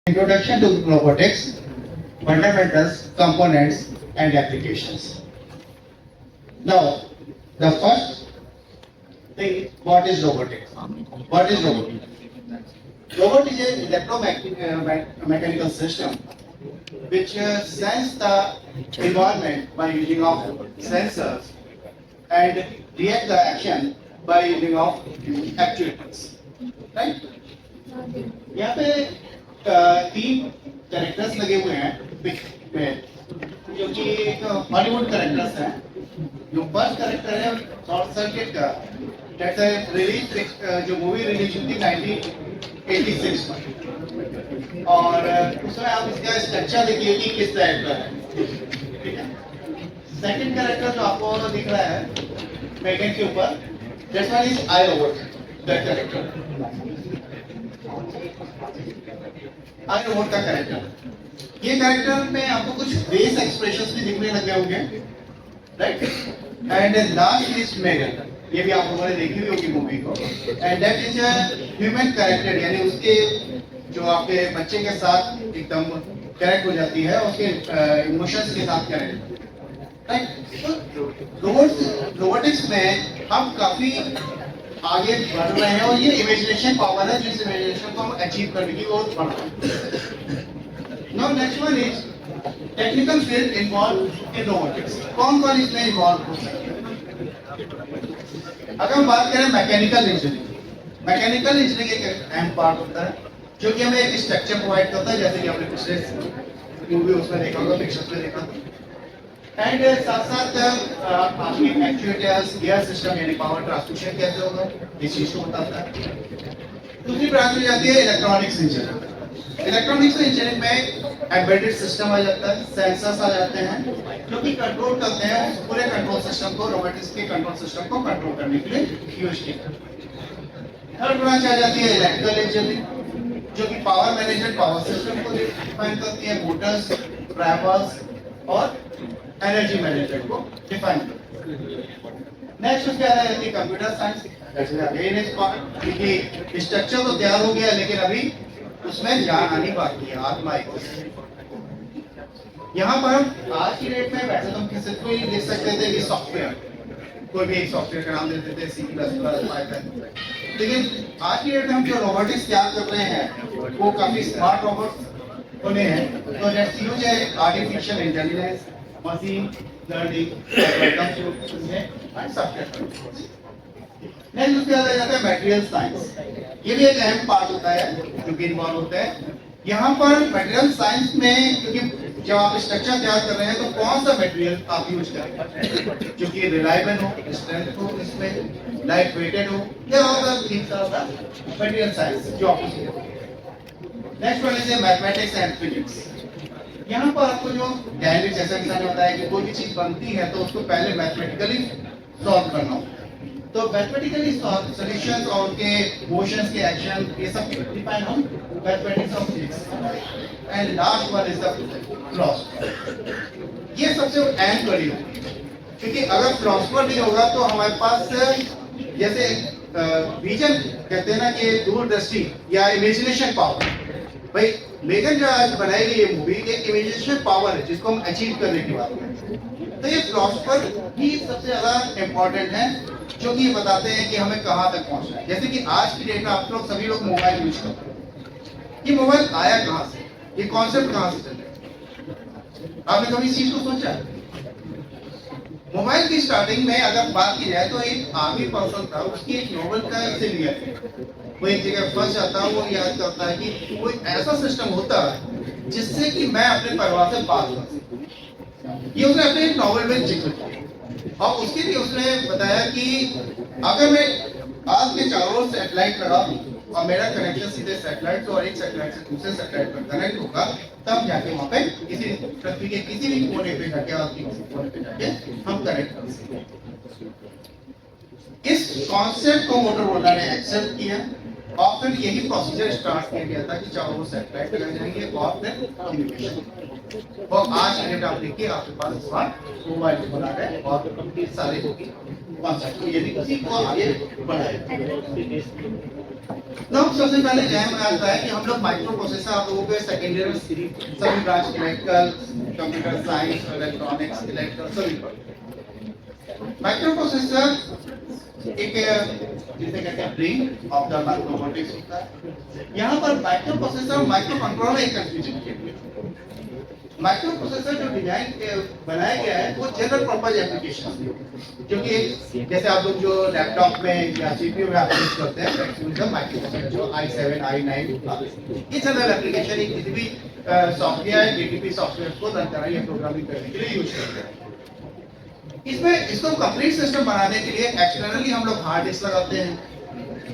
Introduction to robotics, fundamentals, components, and applications. Now, the first thing, what is robotics? What is robotics? Robot is an electromechanical system which sense the environment by using of sensors and react the action by using of actuators. Right? यहाँ पे तीन characters लगे हुए हैं pick में, जो कि एक हॉलीवुड कैरेक्टर्स हैं। जो फर्स्ट कैरेक्टर है शॉर्ट सर्किट का, दैट्स अ रिलीज जो मूवी रिलीज हुई थी 1986 में, और उसमें आप इसका स्ट्रक्चर देखिए कि किस टाइप का है। ठीक है। सेकंड कैरेक्टर जो आपको दिख रहा है मैगन के ऊपर, that's one is I robot, that character I robot का कैरेक्टर। ये कैरेक्टर में आपको कुछ बेस एक्सप्रेशंस भी दिखने लगे होंगे, right? And last is Megan, ये भी आप लोगों ने देखी हुई होगी मूवी को, and that is a human character, यानी उसके जो आपके बच्चे के साथ एकदम कनेक्ट हो जाती है, उसके इमोशंस के साथ कनेक्ट, राइट? तो रोबोटिक्स में हम काफी आगे बढ़ रहे हैं, और ये इमेजिनेशन पावर है जिस इमेजिनेशन को हम अचीव करने की ओर बढ़ रहे हैं। Now next one is technical field involve in robotics. कौन कौन इसमें इन्वॉल्व हो सकते हैं? अगर हम बात करें मैकेनिकल इंजीनियरिंग, मैकेनिकल इंजीनियरिंग एक अहम पार्ट होता है जो कि हमें एक स्ट्रक्चर प्रोवाइड करता है, जैसे कि आपने पिछले मूवी उसमें देखा होगा, पिक्चर्स में देखा था। एंड साथ साथ आपके एक्चुएटर्स, गियर सिस्टम यानी पावर ट्रांसमिशन कैसे होगा, इस चीज को बताता है। दूसरी ब्रांच में जाती है इलेक्ट्रॉनिक्स इंजीनियरिंग। इलेक्ट्रॉनिक्स इंजीनियरिंग में एम्बेडेड सिस्टम आ जाता है, सेंसर्स आ जाते हैं जो कि कंट्रोल करते हैं उस पूरे कंट्रोल सिस्टम को, रोबोटिक्स के कंट्रोल सिस्टम को कंट्रोल करने के लिए यूज किया। थर्ड ब्रांच आ जाती है इलेक्ट्रिकल इंजीनियरिंग, जो कि पावर मैनेजमेंट, पावर सिस्टम को डिफाइन करती है, मोटर्स, ड्राइवर्स और एनर्जी मैनेजमेंट को डिफाइन करती है। नेक्स्ट उसके आ जाती है कंप्यूटर साइंस, अगेन इस पार्ट, क्योंकि स्ट्रक्चर तो तैयार हो गया लेकिन अभी उसमें जान आनी बाकी है, आत्मा आई। यहाँ पर हम आज की डेट में वैसे तो हम किसी को ही देख सकते थे कि सॉफ्टवेयर, कोई भी एक सॉफ्टवेयर का नाम देते थे, C++, पाइथन, लेकिन आज की डेट में हम जो रोबोटिक्स तैयार कर रहे हैं वो काफी स्मार्ट रोबोट होने हैं। तो जैसे यूज है artificial intelligence, machine learning, next उसके बाद आ जाता है मटेरियल साइंस। ये भी एक अहम पार्ट होता है जो कि इन्वॉल्व होता है यहाँ पर मटेरियल साइंस में, क्योंकि जब आप स्ट्रक्चर तैयार कर रहे हैं तो कौन सा मटेरियल आप यूज करें जो कि रिलायबल हो, स्ट्रेंथ हो, इसमें लाइट वेटेड हो, या और things of the material science जो आप यूज करें। Next one is mathematics and physics. यहाँ पर आपको जो डायरेक्ट, जैसा कि मैंने बताया कि कोई भी चीज बनती है तो उसको पहले मैथमेटिकली सॉल्व करना होता है, तो मैथमेटिकली सॉल्यूशंस और उनके मोशंस के एक्शन, ये सब डिफाइन हम mathematics of physics. And last one is the philosophy. ये सबसे अहम कड़ी होगी, क्योंकि अगर फिलॉसफर नहीं होगा तो हमारे पास जैसे विजन कहते हैं ना कि दूरदृष्टि या इमेजिनेशन पावर, भाई मेगन जो आज बनाएगी ये मूवी एक इमेजिनेशन पावर है जिसको हम अचीव करने की बात करें, तो ये फिलॉसफर ही सबसे ज्यादा इम्पोर्टेंट है जो कि ये बताते हैं कि हमें कहाँ तक पहुंचना है। जैसे कि आज की डेट में आप लोग सभी लोग मोबाइल यूज करते हैं, ये मोबाइल आया कहाँ से, ये कॉन्सेप्ट कहाँ से चले, आपने कभी इस चीज को सोचा? मोबाइल की स्टार्टिंग में अगर बात की जाए तो एक आर्मी पर्सन था, उसकी एक नोबेल का से लिया, वो एक जगह फंस जाता है, वो याद करता है कि कोई ऐसा सिस्टम होता है जिससे कि मैं अपने परिवार से बात कर सकूं। ये उसने अपने एक नॉवेल में जिक्र किया, और उसके लिए उसने बताया कि अगर मैं आज के चारों सैटेलाइट लगा और मेरा कनेक्शन सीधे सैटेलाइट और एक सैटेलाइट से दूसरे सैटेलाइट पर कनेक्ट होगा, तब जाके वहां पे किसी पृथ्वी के किसी भी कोने पे जाके आपकी किसी कोने पे जाके हम कनेक्ट कर सकते हैं। इस कॉन्सेप्ट को मोटोरोला ने एक्सेप्ट किया, और फिर यही प्रोसीजर स्टार्ट किया गया था कि चारों सैटेलाइट लग जाएंगे और फिर कम्युनिकेशन। और आज की डेट आप देखिए आपके पास स्मार्ट मोबाइल फोन आ गए और सारे होगी। कॉन्सेप्ट को, यानी उसी को आगे बढ़ाएगा। तो सबसे पहले जैम आता है कि हम लोग माइक्रो प्रोसेसर आप लोगों के सेकेंडरी में सभी branch electrical, computer science, electronics, electrical सभी पर माइक्रो प्रोसेसर एक जिसे कहते हैं ब्रेन ऑफ द रोबोटिक्स होता है। यहाँ पर माइक्रो प्रोसेसर और माइक्रो कंट्रोलर एक कंफ्यूजन किया। माइक्रो प्रोसेसर जो डिजाइन बनाया गया है वो जनरल पर्पज एप्लीकेशन, क्योंकि जैसे आप लोग जो लैपटॉप में या सीपीयू में आप यूज करते हैं माइक्रो प्रोसेसर जो i7 i9 ये जनरल एप्लीकेशन है, किसी भी सॉफ्टवेयर जेटीपी सॉफ्टवेयर को रन करने या प्रोग्रामिंग करने के लिए यूज करते हैं। इसमें इसको कंप्लीट सिस्टम बनाने के लिए एक्सटर्नली हम लोग हार्ड डिस्क लगाते हैं,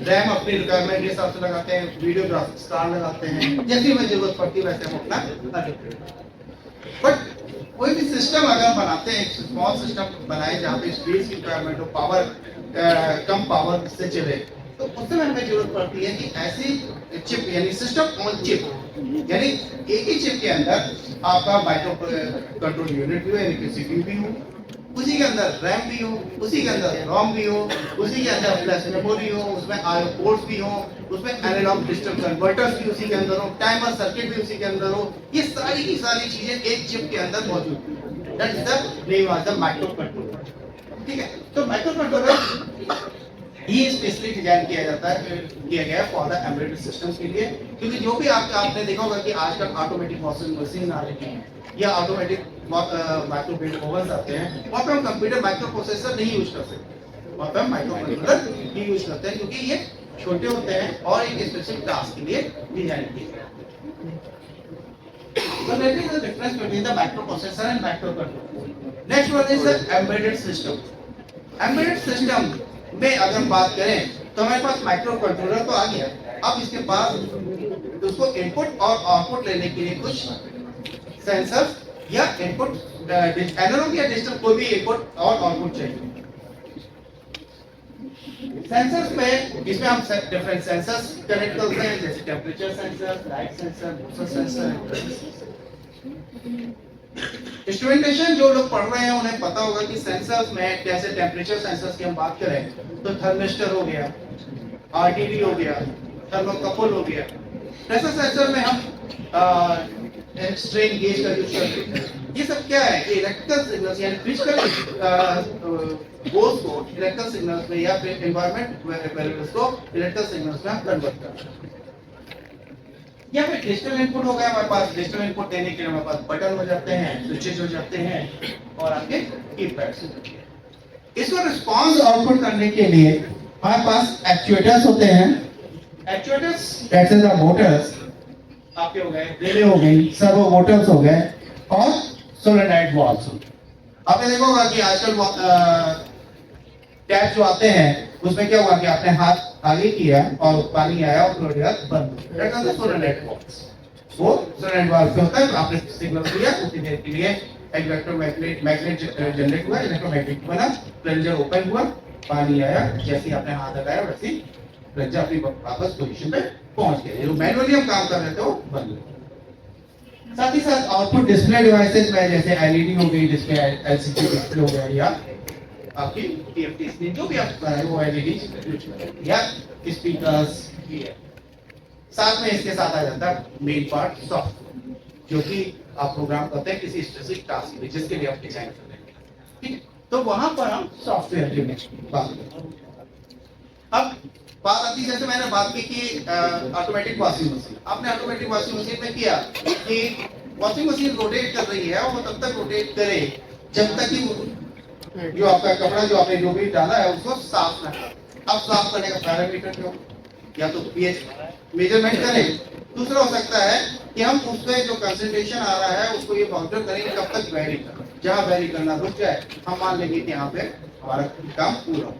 रैम अपनी रिक्वायरमेंट के हिसाब से लगाते हैं, वीडियो ग्राफिक्स कार्ड लगाते हैं, जैसी हमें जरूरत पड़ती है वैसे हम अपना। बट कोई भी सिस्टम अगर बनाते हैं, स्मॉल सिस्टम बनाए जहाँ पे स्पेस की रिक्वायरमेंट हो, पावर कम पावर से चले, तो उस समय हमें जरूरत पड़ती है कि ऐसी चिप यानी सिस्टम ऑन चिप, यानी एक ही चिप के अंदर आपका माइक्रो कंट्रोल यूनिट भी हो यानी कि सीपीयू भी हो, उसी के अंदर रैम भी हो, उसी के अंदर रोम भी हो, उसी के अंदर फ्लैश मेमोरी हो, उसमें आईओ पोर्ट्स भी हो, उसमें एनालॉग डिजिटल कन्वर्टर्स भी उसी के अंदर हो, टाइमर सर्किट भी उसी के अंदर हो, ये सारी की सारी चीजें एक चिप के अंदर मौजूद है। That is the name of the micro controller. ठीक है, तो माइक्रो कंट्रोलर ये स्पेशली डिजाइन किया गया है फॉर द एम्बेडेड सिस्टम्स के लिए, क्योंकि जो भी आपने देखा होगा कि आजकल ऑटोमेटिक वॉशिंग मशीन आ रही है या ऑटोमेटिक माइक्रोवेव ओवन्स आते हैं, वहाँ पे हम कंप्यूटर माइक्रो प्रोसेसर नहीं यूज कर सकते, वहाँ पे हम माइक्रो कंट्रोलर ही यूज करते हैं, क्योंकि ये छोटे होते हैं और एक स्पेसिफिक टास्क के लिए डिजाइन किए गए हैं। So that is the difference between the microprocessor and microcontroller. Next one is the embedded system. Embedded system में अगर हम बात करें तो हमारे पास माइक्रो कंट्रोलर तो आ गया, अब इसके पास उसको इनपुट और आउटपुट लेने के लिए कुछ सेंसर या इनपुट एनालॉग या डिजिटल कोई भी इनपुट और आउटपुट चाहिए। सेंसर्स में इसमें हम डिफरेंट सेंसर्स कनेक्ट करते हैं, जैसे temperature sensor, light sensor, motion sensor. Instrumentation जो लोग पढ़ रहे हैं उन्हें पता होगा कि सेंसर्स में कैसे टेम्परेचर सेंसर्स की हम बात करें तो थर्मिस्टर हो गया, आरटीडी हो गया, थर्मोकपल हो गया। प्रेशर सेंसर में हम स्ट्रेन गेज का यूज करते हैं। ये सब क्या है, इलेक्ट्रिकल सिग्नल्स यानी फिजिकल बोथ को इलेक्ट्रिकल सिग्नल्स में या फिर एनवायरनमेंट वेरिएबल्स को इलेक्ट्रिकल सिग्नल्स में हम कन्वर्ट करते हैं। या फिर डिजिटल इनपुट हो गया हमारे पास, डिजिटल इनपुट देने के लिए हमारे पास बटन हो जाते हैं, स्विचेस हो जाते हैं और आपके कीपैड्स हो जाते हैं। इसको रिस्पांस आउटपुट करने के लिए हमारे पास एक्चुएटर्स होते हैं। Actuators that is the Motors आपके हो गए, रिले हो गई, सर्वो मोटर्स हो गए और सोलेनॉइड वाल्व्स हो गए। आपने देखा होगा कि आजकल टैप जो आते हैं उसमें क्या हुआ कि आपने हाथ आगे किया और पानी आया और फ्लो दिया बंद, that is the solenoid valves. वो सोलेनॉइड वाल्व पे होता है, आपने सिग्नल दिया उतनी देर के लिए एक इलेक्ट्रोमैग्नेट जनरेट हुआ, इलेक्ट्रोमैग्नेट बना, प्लंजर ओपन हुआ, पानी आया, जैसे ही आपने हाथ लगाया वैसे ही प्लंजर अपनी वापस पोजीशन पे पहुंच गया। जो मैनुअली हम काम कर रहे थे वो बंद हो। साथ ही साथ आउटपुट डिस्प्ले डिवाइसेस में जैसे एलईडी हो गई, डिस्प्ले एलसीडी डिस्प्ले हो गया या आपकी टीएफटी स्क्रीन जो भी आप वो एलईडी यूज करें या स्पीकर्स भी है। साथ में इसके साथ आ जाता है मेन पार्ट सॉफ्टवेयर, जो कि आप प्रोग्राम करते हैं किसी स्पेसिफिक टास्क के लिए जिसके लिए आप डिजाइन कर रहे हैं। ठीक है, तो वहां पर हम सॉफ्टवेयर की बात करते हैं। अब बात आती है, जैसे मैंने बात की कि ऑटोमेटिक वॉशिंग मशीन, आपने ऑटोमेटिक वॉशिंग मशीन में किया कि वॉशिंग मशीन रोटेट कर रही है और वो तब तक रोटेट करे जब तक कि जो आपका कपड़ा जो आपने जो भी डाला है उसको साफ ना करे। अब साफ करने का पैरामीटर क्या हो, या तो पीएच मेजरमेंट करें, दूसरा हो सकता है कि हम उसमें जो कंसंट्रेशन आ रहा है उसको ये मॉनिटर करें कब तक वेरी करना, जहां वेरी करना रुक जाए हम मान लेंगे कि यहाँ पे हमारा काम पूरा हो।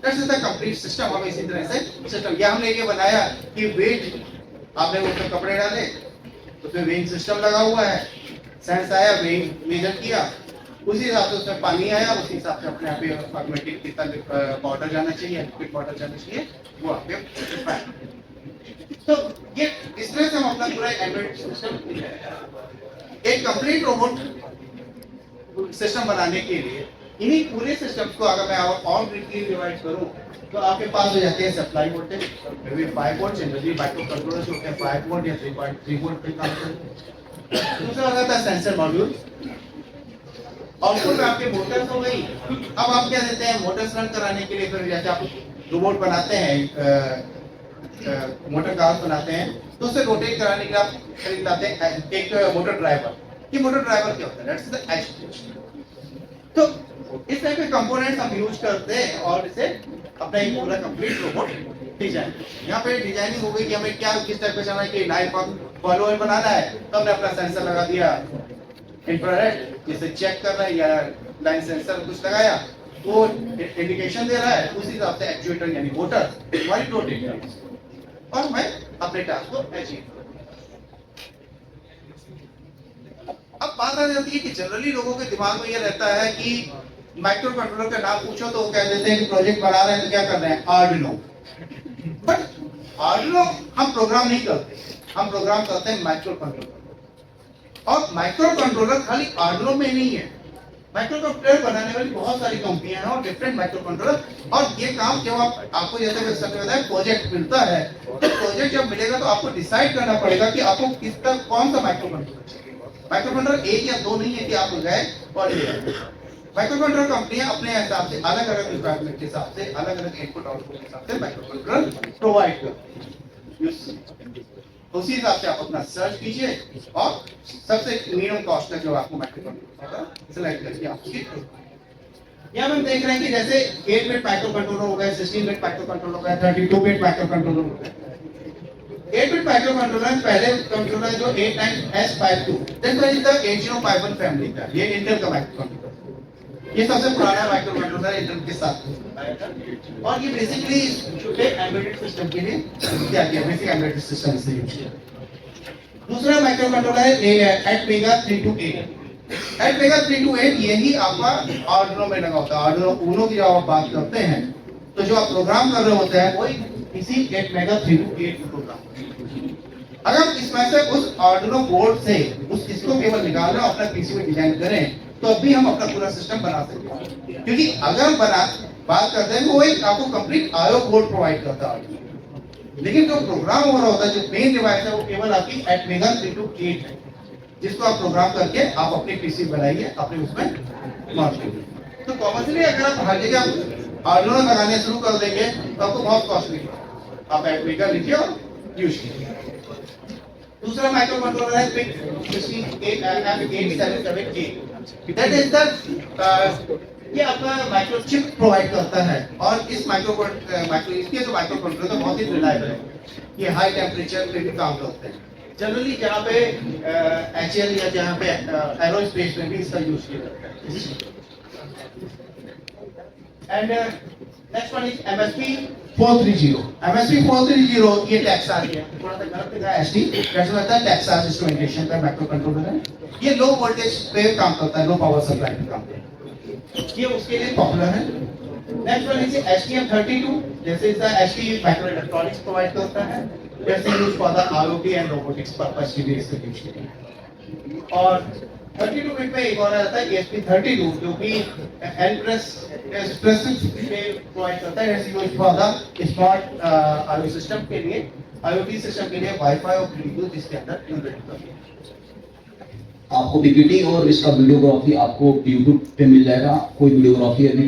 That's the complete system। हम इसी तरह से सिस्टम या हमने ये बनाया कि वेट आपने उसमें कपड़े डाले, उसमें वेइंग सिस्टम लगा हुआ है, सेंस आया, वेइंग मेजर किया, उसी हिसाब से उसमें पानी आया, उसी हिसाब से अपने आप ही ऑटोमेटिक कितना पाउडर जाना चाहिए, लिक्विड पाउडर जाना चाहिए, वो आपके। तो ये इस तरह से हम अपना पूरा एम्बेडेड सिस्टम एक कंप्लीट रोबोट सिस्टम बनाने के लिए इन्हीं पूरे सिस्टम्स को अगर मैं और ब्रीफली डिवाइड करूं तो आपके पास हो जाते हैं supply voltage, maybe 5 volt, generally micro controller जो होते हैं 5 वोल्ट या 3.3 वोल्ट पे काम करते हैं। दूसरा आ जाता है सेंसर मॉड्यूल। आउटपुट आपके मोटर्स हो गई। अब आप क्या देते हैं मोटर्स रन कराने के लिए, फिर जैसे आप रोबोट बनाते हैं, मोटर कार बनाते हैं, तो उसे रोटेट कराने के लिए आप खरीद लाते हैं एक मोटर ड्राइवर। ये मोटर ड्राइवर क्या होता है? That's the actuator. तो इस टाइप के कंपोनेंट्स हम यूज करते हैं और इसे अपना एक पूरा कंप्लीट रोबोट डिजाइन। यहाँ पे डिजाइनिंग हो गई कि हमें क्या किस टाइप का चलना है, कि लाइन फॉलोअर बनाना है तो हमने अपना सेंसर लगा दिया इंफ्रारेड, जिसे चेक कर रहा है, या लाइन सेंसर कुछ लगाया वो इंडिकेशन दे रहा है, उसी हिसाब से एक्चुएटर यानी मोटर हमारी रोटेट कर रही है और मैं अपने टास्क को अचीव करूं। अब बात आ जाती है कि जनरली लोगों के दिमाग में ये रहता है कि माइक्रो कंट्रोलर का नाम पूछो तो वो कह देते हैं कि प्रोजेक्ट बना रहे हैं तो क्या कर रहे हैं, आर्डिनो। बट आर्डिनो हम प्रोग्राम नहीं करते, हम प्रोग्राम करते हैं माइक्रो कंट्रोलर। और माइक्रो कंट्रोलर खाली आर्डिनो में नहीं है, माइक्रो कंट्रोलर बनाने वाली बहुत सारी कंपनियां हैं और डिफरेंट माइक्रो कंट्रोलर। और ये काम जब आपको जैसे बताया प्रोजेक्ट मिलता है, तो प्रोजेक्ट जब मिलेगा तो आपको डिसाइड करना पड़ेगा कि आपको किसका कौन सा माइक्रो कंट्रोलर चाहिए। माइक्रो कंट्रोलर एक या दो नहीं है कि आप गए और ले आए। माइक्रो कंट्रोलर कंपनियां अपने हिसाब से अलग अलग रिक्वायरमेंट के हिसाब से अलग अलग इनपुट आउटपुट के हिसाब से माइक्रो कंट्रोलर प्रोवाइड करती है। उसी हिसाब से आप अपना सर्च कीजिए और सबसे मिनिमम कॉस्ट का जो आपको माइक्रो कंट्रोलर सेलेक्ट करके आपकी यहाँ हम देख रहे हैं कि जैसे 8 बिट माइक्रो कंट्रोलर हो गए, 16 बिट माइक्रो कंट्रोलर हो गए, 32 बिट माइक्रो कंट्रोलर हो गए। 8 बिट माइक्रो कंट्रोलर पहले कंट्रोलर जो 89S52 that was the 8051 family का, ये इंटेल का माइक्रो कंट्रोलर, ये सबसे पुराना माइक्रो कंट्रोलर इंटेल के साथ। और ये बेसिकली छोटे एम्बेडेड सिस्टम के लिए क्या किया, बेसिक एम्बेडेड सिस्टम से यूज किया। दूसरा माइक्रो कंट्रोलर है ATmega 328। ATmega 328 यही आपका आर्डिनो में लगा होता है। आर्डिनो उनो की जब आप बात करते हैं तो जो आप प्रोग्राम कर रहे होते हैं वही इसी ATmega 328 प्रोग्राम। अगर इसमें से उस आर्डिनो बोर्ड से उस इसको केवल निकालना अपना पीसी में डिजाइन करें तो अभी हम अपना पूरा सिस्टम बना सकते हैं। क्योंकि अगर बात करते हैं वो एक आपको कंप्लीट आईओ बोर्ड प्रोवाइड करता है, लेकिन जो प्रोग्राम हो रहा होता है, जो मेन डिवाइस है वो केवल आपकी ATmega 328 है, जिसको आप प्रोग्राम करके आप अपने पीसी बनाइए, अपने उसमें लॉन्च करिए। तो कॉमर्शियली अगर आप हर जगह आर्डिनो लगाने शुरू कर देंगे तो आपको बहुत कॉस्टली पड़ेगा। आप ATmega लिखिए और यूज कीजिए। दूसरा माइक्रो कंट्रोलर है PIC 877A। That is the ये आपका माइक्रो चिप प्रोवाइड करता है और इस माइक्रो इसके जो माइक्रो कंट्रोलर है बहुत ही रिलायबल है। ये हाई टेम्परेचर पे भी काम करते हैं। जनरली जहाँ पे HL या जहाँ पे एरोस्पेस में भी इसका यूज किया जाता है। And next one is MSP 430। MSP 430 ये टेक्सास है, थोड़ा सा गलत लिखा है ST, कैसे होता है टेक्सास इंस्ट्रूमेंटेशन का माइक्रो कंट्रोलर है। ये लो वोल्टेज पे काम करता है, लो पावर सप्लाई पे काम करता है, ये उसके लिए पॉपुलर है। Next one is STM32। जैसे इसका ST माइक्रो इलेक्ट्रॉनिक्स प्रोवाइड करता है, जैसे use for the IoT and robotics purpose के लिए इसका यूज किया है। और 32 बिट में एक और आता है ESP32 जो कि एक्सप्रेसिव पे प्रोवाइड करता है, जैसे use for the smart IoT system के लिए, IoT सिस्टम के लिए वाईफाई और ब्लूटूथ इसके अंदर इंटीग्रेट करते हैं। आपको पीपीटी और इसका वीडियोग्राफी आपको यूट्यूब पे मिल जाएगा। कोई वीडियोग्राफी अभी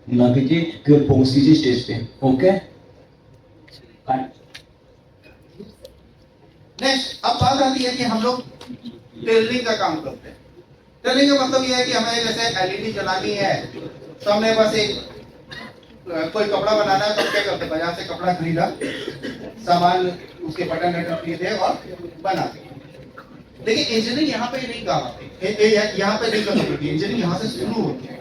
ना कीजिए, केवल पहुंच कीजिए स्टेज पे। ओके, नेक्स्ट अब बात आती है कि हम लोग टेलरिंग का काम करते हैं। टेलरिंग का मतलब ये है कि हमें जैसे LED जलानी है तो हमने बस एक कोई कपड़ा बनाना है तो क्या करते हैं, बाजार से कपड़ा खरीदा, सामान उसके बटन वटन खरीदे और बना दिए। लेकिन इंजीनियरिंग यहाँ पे नहीं काम आती, यहाँ पे नहीं करनी पड़ती, इंजीनियरिंग यहाँ से शुरू होती है।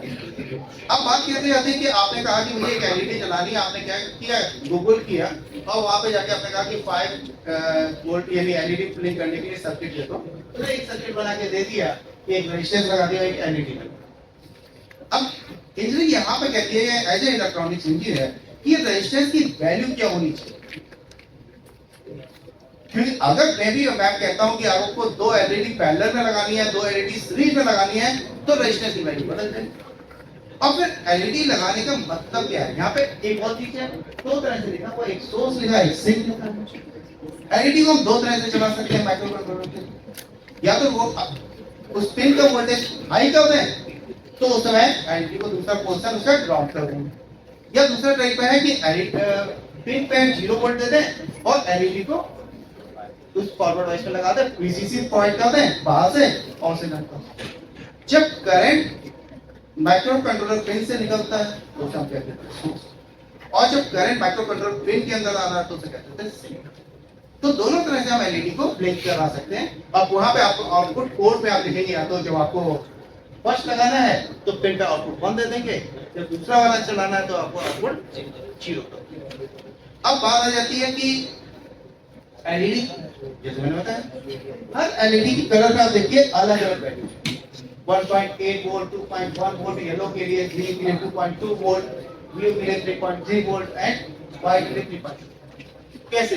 अब बात कहते जाती है कि आपने कहा कि मुझे एक LED जलानी है, आपने क्या किया, गूगल किया और वहां पे जाके आपने कहा कि 5 वोल्ट यानी LED फिलिंग करने के लिए सर्किट दे दो, तो एक सर्किट बना के दे दिया, एक रेजिस्टेंस लगा दिया, एक LED लगा। अब इंजीनियरिंग यहाँ पे कहती है एज ए इलेक्ट्रॉनिक्स इंजीनियर कि ये रेजिस्टेंस की वैल्यू क्या होनी चाहिए। क्योंकि अगर मैं कहता हूं कि आपको 2 LED पैरेलल में लगानी है, 2 LED सीरीज में लगानी है, तो रेजिस्टेंस की वैल्यू बदल जाएगी। और फिर एलईडी लगाने का मतलब क्या है? यहाँ पे एक और चीज है, दो तरह से लिखा हुआ, एक सोर्स लिखा है, एक सिंक लिखा है। एलईडी को हम दो तरह से चला सकते हैं माइक्रो कंट्रोलर के, या तो वो उस पिन का वोल्टेज हाई कर दें तो उस समय एलईडी को दूसरा पोर्शन उसका ड्रॉप कर दें, या दूसरा तरीका है कि पिन पे 0 वोल्ट दे दें और एलईडी को उस फॉरवर्ड वाइस में लगा दें, वीसीसी पॉइंट कर दें बाहर से और से करते हैं। जब करंट माइक्रो कंट्रोलर पिन से निकलता है तो उसे हम कहते हैं सोर्स, और जब करंट माइक्रो कंट्रोलर पिन के अंदर आ रहा है तो उसे कहते हैं सिंक। तो दोनों तरह से हम एलईडी को ब्लिंक करा सकते हैं। अब वहां पे आपको आउटपुट कोड पे आप लिखेंगे, या तो जब आपको फर्स्ट लगाना है तो पिन का आउटपुट 1 दे देंगे, जब दूसरा वाला चलाना है तो आपको आउटपुट 0 कर। अब बात आ जाती है कि एलईडी, जैसे मैंने बताया हर एलईडी की कलर का देखिए अलग अलग वैल्यू, 1.8 वोल्ट, 2.1 वोल्ट येलो के लिए, ग्रीन के लिए 2.2 वोल्ट, ब्लू के लिए 3.3 वोल्ट एंड व्हाइट के लिए 3.2। कैसे?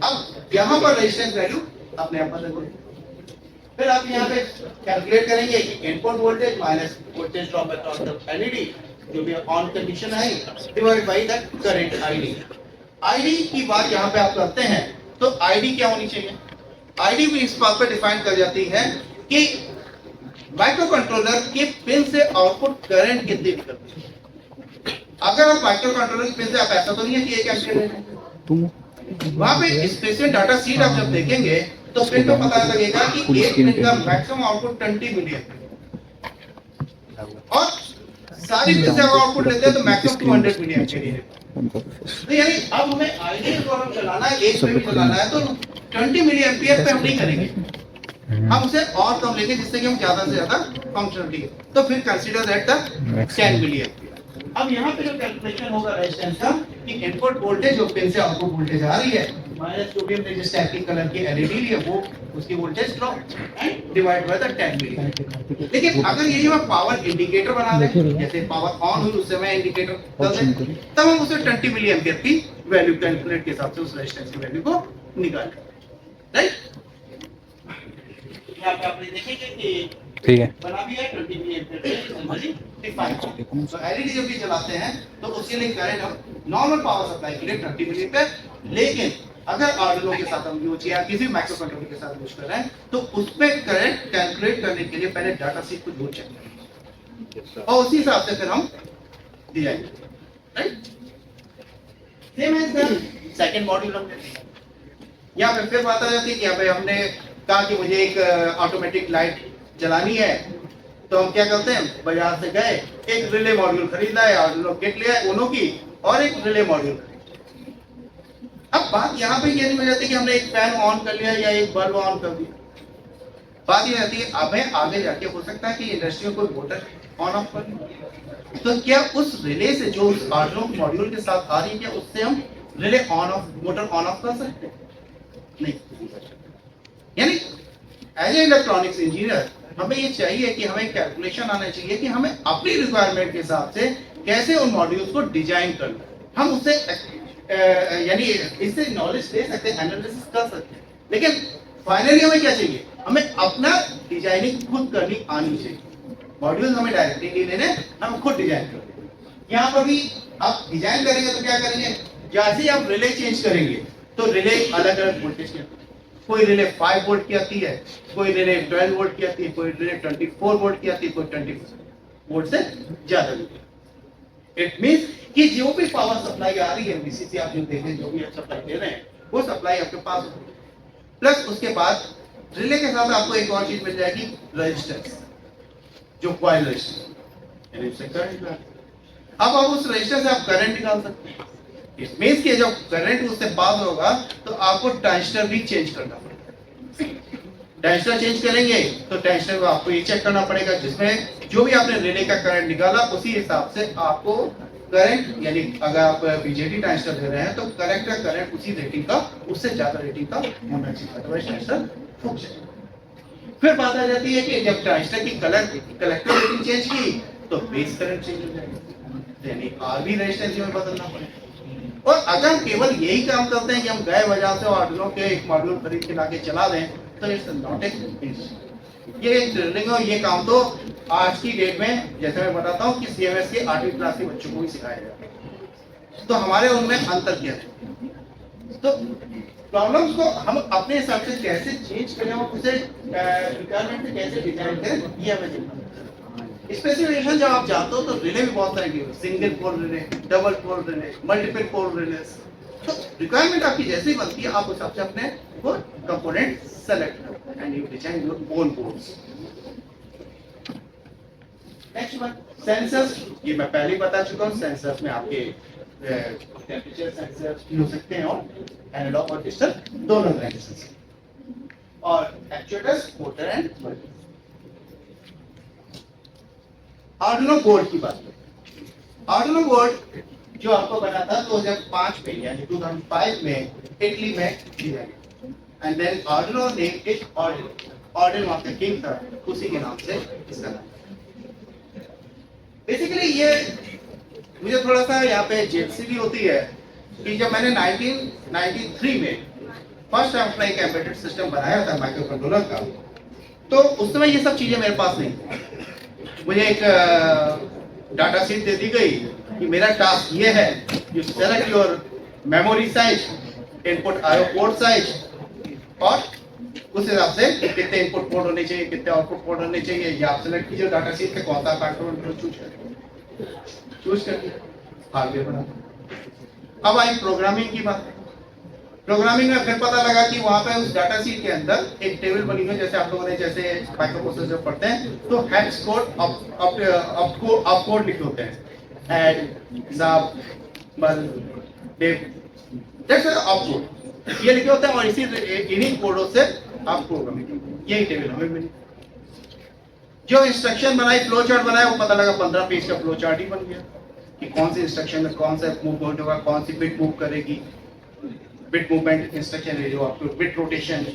अब यहाँ पर रेजिस्टेंस वैल्यू अपने आप बदल जाएगी। फिर आप यहाँ पे कैलकुलेट करेंगे कि input voltage minus voltage drop across the LED, जो भी ऑन कंडीशन है, divide by the current ID. ID की बात यहाँ पे आप करते हैं तो आईडी क्या होनी चाहिए? आईडी भी इस बात पर डिफाइन कर जाती है कि माइक्रो कंट्रोलर के पिन से आउटपुट करंट कितनी निकलती है। अगर आप माइक्रो कंट्रोलर के पिन से, आप ऐसा तो नहीं है कि 1 एम्पीयर ले रहे हैं, वहां पे स्पेसिफिक डाटा शीट आप जब देखेंगे तो फिर तो पता लगेगा कि एक पिन का मैक्सिमम आउटपुट 20 मिलियन, और सारी पिन से आउटपुट लेते हैं तो मैक्सिमम 200 मिलियन चाहिए। तो यानी अब हमें आईडी को हम चलाना है, एक पे भी चलाना है तो 20 मिली एम्पियर पे हम नहीं करेंगे, हम उसे और कम लेंगे जिससे कि हम ज्यादा से ज्यादा फंक्शनलिटी, तो फिर consider that the 10 milli ampere. अब यहाँ पे जो कैलकुलेशन होगा रेजिस्टेंस का कि इनपुट वोल्टेज जो पिन से आउटपुट वोल्टेज आ रही है माइनस जो भी हमने जिस टाइप की कलर की एलईडी ली है वो उसकी voltage drop and divide by the 10 मिली। लेकिन अगर ये जो पावर इंडिकेटर बना दें, जैसे पावर ऑन हुई उस समय इंडिकेटर कर दें, तब हम उसे 20 मिली एम्पियर की वैल्यू कैलकुलेट के हिसाब से उस रेजिस्टेंस की वैल्यू को निकालें, राइट? यहाँ पे आप देखेंगे कि ठीक है, बना भी है 20 मिली एम्पियर पे डिफाइन। तो एलईडी जब भी चलाते हैं तो उसके लिए करंट हम नॉर्मल पावर सप्लाई के लिए 20 मिली एम्पियर, लेकिन अगर आर्डिनो के साथ हम यूज या किसी माइक्रो कंट्रोलर के साथ यूज कर रहे हैं तो उस पे करंट कैलकुलेट करने के लिए पहले डाटा शीट को जरूर चेक करें और उसी हिसाब से फिर हम design, right? Same as the second module हम यहाँ पे फिर बात आ जाती है कि यहाँ पे हमने कहा कि मुझे एक ऑटोमेटिक लाइट जलानी है, तो हम क्या करते हैं, बाजार से गए, एक रिले मॉड्यूल खरीदा है, आर्डिनो किट लिया है उनो की, और एक रिले मॉड्यूल। अब बात यहाँ पे ये नहीं हो जाती कि हमने एक फैन ऑन कर लिया या एक बल्ब ऑन कर दिया, बात ये रहती है हमें आगे जाके हो सकता है कि इंडस्ट्री में कोई मोटर ऑन ऑफ कर, तो क्या उस रिले से जो उस आर्डिनो मॉड्यूल के साथ आ रही है, क्या उससे हम relay on off, motor on off कर सकते हैं? नहीं। यानी एज ए इलेक्ट्रॉनिक्स इंजीनियर हमें ये चाहिए कि हमें कैलकुलेशन आना चाहिए कि हमें अपनी रिक्वायरमेंट के हिसाब से कैसे उन मॉड्यूल्स को डिजाइन करना है। हम उससे यानी इससे नॉलेज ले सकते हैं, एनालिसिस कर सकते हैं, लेकिन फाइनली हमें क्या चाहिए, हमें अपना डिजाइनिंग खुद करनी आनी चाहिए। मॉड्यूल्स हमें डायरेक्टली नहीं लेने, हम खुद डिजाइन करेंगे। यहाँ पर भी आप डिजाइन करेंगे तो क्या करेंगे, जैसे ही आप रिले चेंज करेंगे तो रिले अलग अलग वोल्टेज के, कोई रिले 5 वोल्ट की आती है, कोई रिले 12 वोल्ट की आती है, कोई रिले 24 वोल्ट की आती है, कोई 20 वोल्ट से ज्यादा की। इट मींस कि जो भी पावर सप्लाई आ रही है वीसीसी, आप जो देख रहे हैं, जो भी आप सप्लाई दे रहे हैं, वो सप्लाई आपके पास होगी। प्लस उसके बाद रिले के साथ आपको एक और चीज मिल जाएगी, रेजिस्टेंस, जो कॉइल रेजिस्टेंस, यानी उससे करंट। अब आप उस रेजिस्टेंस से आप करंट निकाल सकते हैं। इट मींस कि जब करंट उससे पास होगा तो आपको ट्रांजिस्टर भी चेंज करना पड़ेगा। ट्रांजिस्टर चेंज करेंगे तो ट्रांजिस्टर को आपको ये चेक करना पड़ेगा जिसमें जो भी आपने रिले का करंट निकाला उसी हिसाब से आपको करंट, यानी अगर आप बीजेटी ट्रांजिस्टर दे रहे हैं तो करंट का करंट उसी रेटिंग का, उससे ज्यादा रेटिंग का होना चाहिए, अदरवाइज ट्रांजिस्टर फूक जाएगा। फिर बात आ जाती है कि जब ट्रांजिस्टर की कलेक्टर रेटिंग चेंज की तो बेस करंट चेंज हो जाएगा, यानी आरबी रेजिस्टेंस में बदलना पड़ेगा। और अगर हम केवल यही काम करते हैं कि हम गए बाजार से आर्डिनो के एक मॉड्यूल खरीद के लाके चला दें तो इट्स नॉट ए, ये एक ट्रेनिंग है, ये काम तो आज की डेट में जैसे मैं बताता हूँ कि CMS के 8वीं क्लास के बच्चों को भी सिखाया जाता है, तो हमारे उनमें अंतर क्या है। तो प्रॉब्लम्स को हम अपने हिसाब से कैसे चेंज करें और उसे रिक्वायरमेंट से कैसे डिजाइन करें, ये हमें देखना है। स्पेसिफिकेशन जब आप जाते हो तो रिले भी बहुत सारे हैं, single pole relay, double pole relay, multiple pole relay. तो रिक्वायरमेंट आपकी जैसे ही बनती है आप उस हिसाब से अपने वो कंपोनेंट सेलेक्ट करो and you design your own boards. Next one sensors, ये मैं पहले ही बता चुका हूँ। सेंसर्स में आपके टेम्परेचर सेंसर्स भी हो सकते हैं और एनालॉग और डिजिटल दोनों तरह के सेंसर, और actuators, motor and Arduino board की बात करें। आर्डुइनो बोर्ड जो आपको बना था 2005 में यानी 2005 में इटली में दिया गया, and then Arduino name it Arduino of the king था, उसी के नाम से इसका नाम। बेसिकली ये मुझे थोड़ा सा यहाँ पे जेलसी भी होती है कि जब मैंने 1993 में फर्स्ट टाइम अपना एक एम्बेडेड सिस्टम बनाया था माइक्रो कंट्रोलर का, तो उस समय ये सब चीजें मेरे पास नहीं थी। मुझे एक डाटा शीट दे दी गई कि मेरा टास्क ये है, you select your memory size, input IO port size, और उस हिसाब से कितने इनपुट पोर्ट होने चाहिए, कितने आउटपुट पोर्ट होने चाहिए, ये आप सेलेक्ट कीजिए डाटा शीट से कौन सा कंट्रोल चूज करके आगे बढ़ा। अब आई प्रोग्रामिंग की बात। प्रोग्रामिंग में फिर पता लगा कि वहां पे उस डाटा शीट के अंदर एक टेबल बनी हुई, जैसे आप लोगों ने जैसे माइक्रो प्रोसेसर पढ़ते हैं तो हेक्स कोड अप कोड लिखे होते हैं, ऐड ज़ाप बल डेव, दैट्स अप कोड ये लिखे होते हैं, और इसी इन्हीं कोडों से आप प्रोग्रामिंग, यही टेबल हमें मिली। जो इंस्ट्रक्शन बनाई, फ्लो चार्ट बनाया, वो पता लगा 15 पेज का फ्लो चार्ट ही बन गया कि कौन सी इंस्ट्रक्शन में कौन सा मूव होगा, कौन सी बिट मूव करेगी, बिट मूवमेंट इंस्ट्रक्शन है जो आपको बिट रोटेशन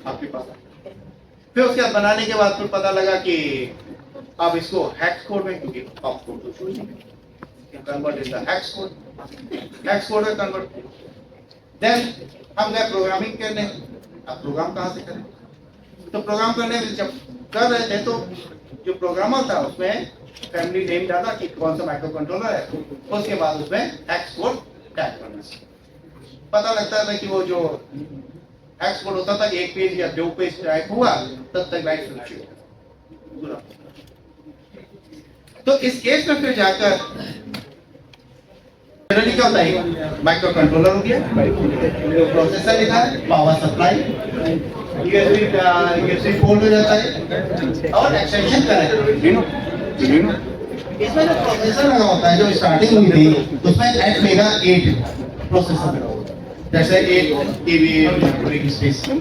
आपके पास। फिर उसके बाद बनाने के बाद फिर पता लगा कि अब इसको हेक्स कोड में, क्योंकि ऑप कोड तो चूज नहीं, convert is the hex code में कन्वर्ट। देन हम गए प्रोग्रामिंग करने। अब प्रोग्राम कहाँ से करें, तो प्रोग्राम करने में जब कर रहे थे तो जो प्रोग्रामर था उसमें फैमिली नेम डाला कि कौन सा माइक्रो कंट्रोलर है, उसके बाद उसमें हेक्स कोड टाइप करना। पता लगता था कि वो जो हेक्स कोड होता था एक पेज या 2 पेज टाइप हुआ तब तक लाइट फ्लक्चुएट। तो इस केस में फिर जाकर जनरली क्या होता है, माइक्रो कंट्रोलर हो गया, प्रोसेसर लिखा है, पावर सप्लाई, यूएसबी पोर्ट हो जाता है, और एक्सटेंशन कनेक्ट। इसमें जो प्रोसेसर लगा होता है, जो स्टार्टिंग हुई थी उसमें 8 मेगा 8 प्रोसेसर लगा होता है, जैसे 8 KVA space and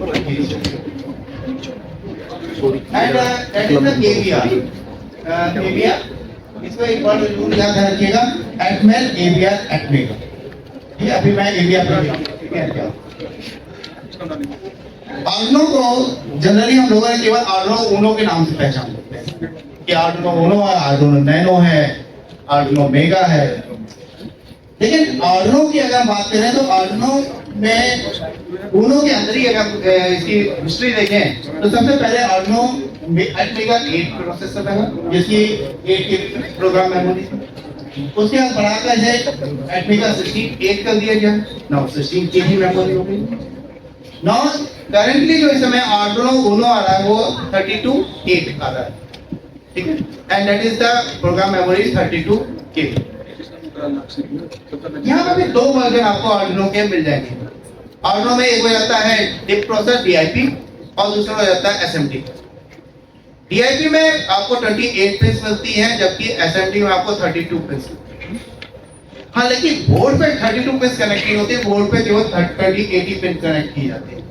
that is the KVR. इसको एक बार जरूर याद रखिएगा, एटमेल एवीआर एटमेगा। ठीक है, अभी मैं एवीआर पर आर्डुइनो को जनरली हम लोगों ने केवल आर्डुइनो ऊनो के नाम से पहचान लेते हैं कि आर्डुइनो ऊनो है, आर्डुइनो नैनो है, आर्डुइनो मेगा है। लेकिन आर्डुइनो की अगर बात करें तो आर्डुइनो में ऊनो के अंदर ही अगर इसकी हिस्ट्री देखें तो सबसे पहले आर्डुइनो एटमेगा 8 प्रोसेसर है जिसकी 8 की प्रोग्राम मेमोरी थी। उसके बाद बढ़ाकर है एटमेगा 16 कर दिया गया, नाउ 16 की ही मेमोरी हो गई। नाउ करेंटली जो इस समय आर्डुइनो ऊनो आ रहा है वो 32 आ रहा है, ठीक है, and that is the program memory 32 KB। यहाँ पर भी 2 वर्जन आपको आर्डुइनो के मिल जाएंगे। आर्डुइनो में एक हो जाता है डिप प्रोसेसर DIP और दूसरा हो जाता है SMT। DIP में आपको 28 पिन मिलती है, जबकि SMT में आपको 32 पिन। हाँ, लेकिन बोर्ड पे 32 पिन कनेक्ट नहीं होती, बोर्ड पे केवल 3080 पिन कनेक्ट की जाती है।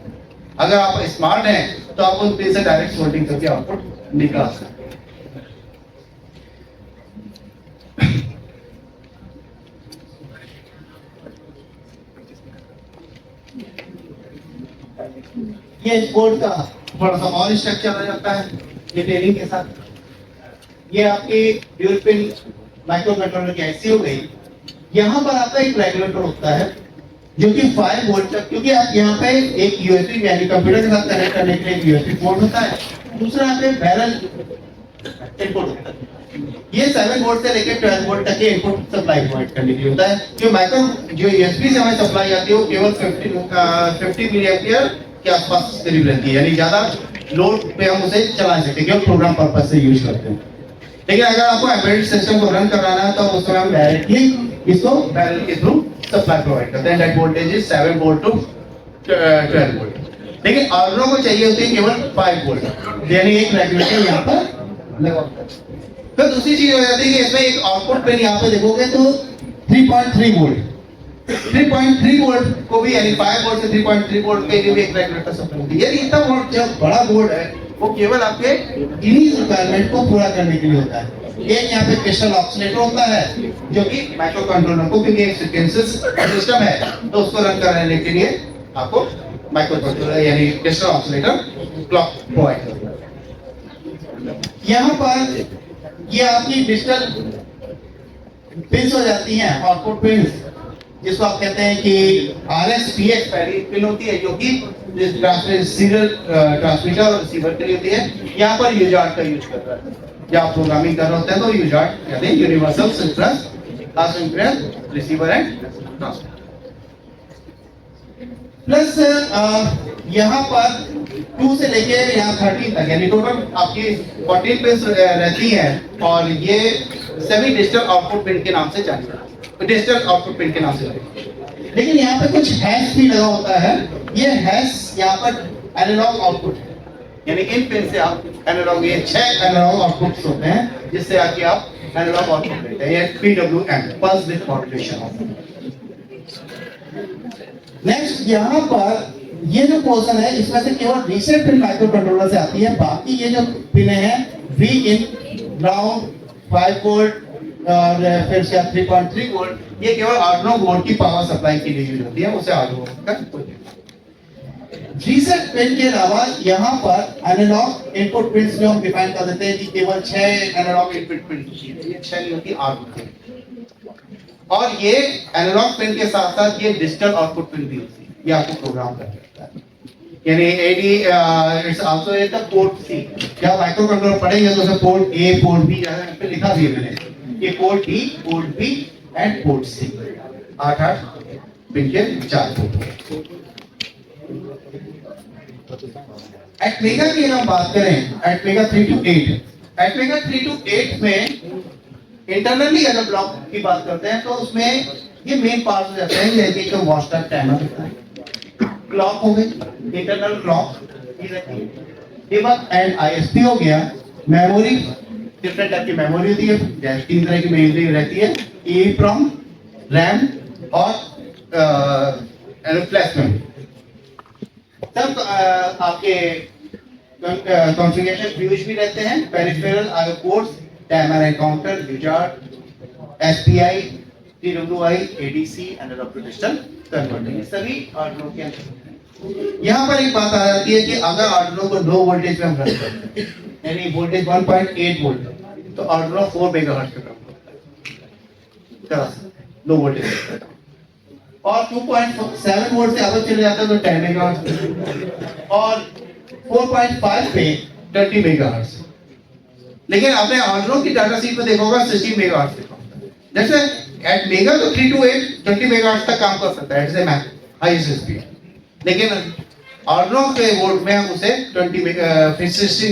अगर आप स्मार्ट हैं तो आप उन पिन से डायरेक्ट सोल्डिंग करके आउटपुट निकाल सकते हैं। ये इस बोर्ड का थोड़ा सा और स्ट्रक्चर हो जाता है डिटेलिंग के साथ। ये आपकी ड्यूल पिन माइक्रो कंट्रोलर की IC हो गई। यहाँ पर आपका एक रेगुलेटर होता है जो कि 5 वोल्ट तक, क्योंकि आप यहाँ पे एक USB यानी कंप्यूटर के साथ कनेक्ट करने के लिए USB पोर्ट होता है, दूसरा आपके बैरल इनपुट होता है। ये 7 वोल्ट से लेकर 12 वोल्ट तक के इनपुट सप्लाई प्रोवाइड करने के लिए होता है। जो माइक्रो जो यूएसबी से हमें सप्लाई आती है वो केवल 50 मिली एम्पियर के आसपास करीब रहती है, यानी ज्यादा लोड पे हम उसे चला सकते हैं, केवल प्रोग्राम पर्पस से यूज करते हैं। लेकिन अगर आपको एम्बेडेड सिस्टम को रन कराना है तो उस समय हम डायरेक्टली इसको पैरेलल के थ्रू सप्लाई प्रोवाइड करते हैं। That voltage is 7 volt to 12 volt. लेकिन आर्डुइनो को चाहिए होती है केवल 5 वोल्ट, यानी एक रेगुलेटर यहाँ पर लगा होता है। फिर दूसरी चीज हो जाती है कि इसमें एक आउटपुट पिन यहाँ पे देखोगे तो 3.3 वोल्ट 3.3 वोल्ट को भी, यानी 5 वोल्ट से 3.3 वोल्ट के लिए भी एक रेगुलेटर सप्लाई होती है। यानी इतना वोल्ट जो बड़ा बोर्ड है वो केवल आपके इन्हीं रिक्वायरमेंट को पूरा करने के लिए होता है। एक यहाँ पे क्रिस्टल ऑक्सीलेटर होता है जो कि माइक्रो कंट्रोलर को, क्योंकि एक सीक्वेंसेस सिस्टम है तो उसको रन कराने के लिए आपको माइक्रो कंट्रोलर यानी क्रिस्टल ऑक्सीलेटर क्लॉक प्रोवाइड करता है। यहाँ पर ये आपकी डिजिटल पिन्स हो जाती हैं, आउटपुट पिन्स, जिसको आप कहते हैं कि RSPX पहली पिन होती है जो कि सीरियल ट्रांसमीटर और रिसीवर के लिए होती है। यहाँ पर यूजार्ट का यूज कर रहा है, जब आप प्रोग्रामिंग कर रहे होते हैं तो यूजार्ट कहते हैं universal synchronous asynchronous receiver and transmitter. Plus यहाँ पर 2 से लेके यहाँ 13 तक, यानी टोटल आपकी 14 पिन रहती हैं और ये सभी डिजिटल आउटपुट पिन के नाम से जानी जाती है, डिजिटल आउटपुट पिन के नाम से जानी जाती है। लेकिन यहाँ पे कुछ हैश भी लगा होता है। ये हैश यहाँ पर एनालॉग आउटपुट है, यानी इन पिन से आप एनालॉग, ये 6 एनालॉग आउटपुट्स होते हैं जिससे आके आप एनालॉग आउटपुट लेते हैं। ये PWM pulse with modulation. Next यहाँ पर ये जो पोर्शन है इसमें से केवल रीसेट पिन माइक्रो कंट्रोलर से आती है। बाकी ये जो पिन है V in, ग्राउंड, 5 वोल्ट और फिर से 3.3 वोल्ट, ये केवल आर्डुइनो बोर्ड की पावर सप्लाई के लिए यूज होती है, उसे आर्डुइनो का रीसेट पिन के अलावा यहाँ पर एनालॉग इनपुट पिन्स जो हम डिफाइन कर देते हैं कि केवल 6 एनालॉग इनपुट पिन होती है, ये 6 नहीं होती, 8 होती है। और ये एनालॉग पिन के साथ साथ ये डिजिटल आउटपुट पिन भी होती है, ये आपको प्रोग्राम कर सकता है। यानी AD it's also at the port C। जब माइक्रो कंट्रोलर पढ़ेंगे तो उसमें पोर्ट A, पोर्ट B यहाँ पे लिखा भी है मैंने, ये port D, port B and port C। 8 pin के 4 पोर्ट। एटमेगा की हम बात करें, एटमेगा 3 to 8, एटमेगा 3 to 8 में इंटरनली अगर ब्लॉक की बात करते हैं तो उसमें ये मेन पार्ट हो जाते हैं, जैसे कि वॉच टाइम टाइमर, क्लॉक हो गई, इंटरनल क्लॉक ये रहती है, डिबग एंड ISP हो गया, मेमोरी, डिफरेंट टाइप की मेमोरी होती है, जैसे 3 तरह की मेमोरी रहती है, EEPROM, रैम और फ्लैश मेमोरी। तब आपके कॉन्फ़िगरेशन व्यूज भी रहते हैं, peripheral IO ports, timer and counter, USART, SPI, TWI, ADC, analog to digital converter, ये सभी आर्डुइनो के अंदर। यहाँ पर एक बात आ जाती है कि अगर आर्डुइनो को लो वोल्टेज में हम रन करते हैं, यानी वोल्टेज 1.8 वोल्ट, तो आर्डुइनो 4 मेगाहर्ट्ज पे काम करता है, लो वोल्टेज। और 2.7 वोल्ट से अगर चले जाता है तो 10 मेगाहर्ट्ज और 4.5 पे 20 मेगाहर्ट्ज। लेकिन आपने आर्डुइनो की डाटा शीट में देखा होगा 60 मेगाहर्ट्ज पे काम करता है। जैसे एट मेगा तो 3 to 8 20 मेगाहर्ट्ज तक काम कर सकता है, जैसे हाईएस्ट स्पीड। लेकिन आर्डुइनो के बोर्ड में हम उसे 60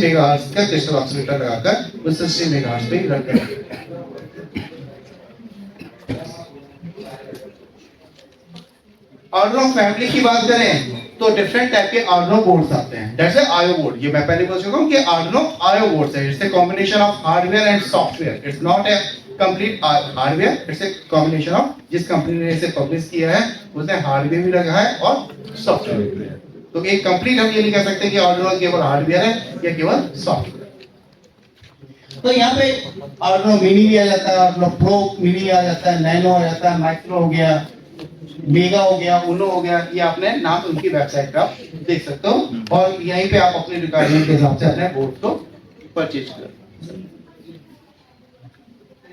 मेगाहर्ट्ज का क्रिस्टल ऑक्सीलेटर लगाकर उस 60 मेगाहर्ट्ज पे रन करेंगे। आर्डुइनो फैमिली की बात करें तो डिफरेंट टाइप के आर्डुइनो बोर्ड्स आते हैं, जैसे IO बोर्ड, ये मैं पहले बोल चुका हूं कि आर्डुइनो IO बोर्ड्स है, it's a combination of hardware and software, it's not a complete hardware, it's a combination of, जिस कंपनी ने इसे पब्लिश किया है उसने हार्डवेयर भी लगा है और सॉफ्टवेयर भी है। तो एक कंप्लीट हम ये नहीं कह सकते कि आर्डुइनो केवल हार्डवेयर है या केवल सॉफ्टवेयर। तो यहाँ पे आर्डुइनो मिनी भी आ जाता है, आर्डुइनो प्रो मिनी आ जाता है, नैनो आ जाता है, माइक्रो हो गया, मेगा हो गया, उनो हो गया, ये आपने नाम उनकी वेबसाइट पे आप देख सकते हो और यहीं पे आप अपने रिक्वायरमेंट के हिसाब से अपने बोर्ड को परचेज कर।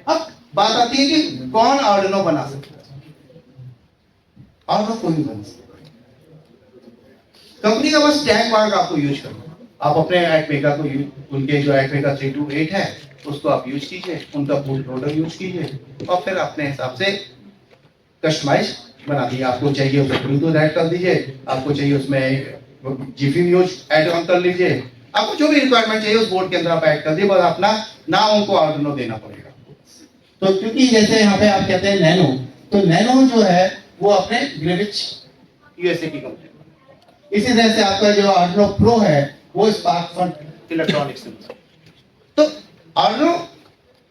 अब बात आती है कि कौन आर्डुइनो बना सकता है। आर्डुइनो कोई नहीं बना सकता, कंपनी का बस टैग मार्क आपको यूज करना, आप अपने एटमेगा को उनके जो एटमेगा 328 है उसको आप यूज कीजिए, उनका बूट लोडर यूज कीजिए और फिर अपने हिसाब से कस्टमाइज बना दिए। आपको चाहिए उसमें ब्लूटूथ ऐड कर दीजिए, आपको चाहिए उसमें जीपी यूज ऐड ऑन कर लीजिए, आपको जो भी रिक्वायरमेंट चाहिए उस बोर्ड के अंदर आप ऐड कर दिए, बस अपना नाम उनको आर्डिनो देना पड़ेगा। तो क्योंकि जैसे यहाँ पे आप कहते हैं नैनो, तो नैनो जो है वो अपने ग्रेविच यूएसए की कंपनी, इसी तरह से आपका जो आर्डिनो प्रो है वो स्पार्क फन इलेक्ट्रॉनिक्स से। तो आर्डिनो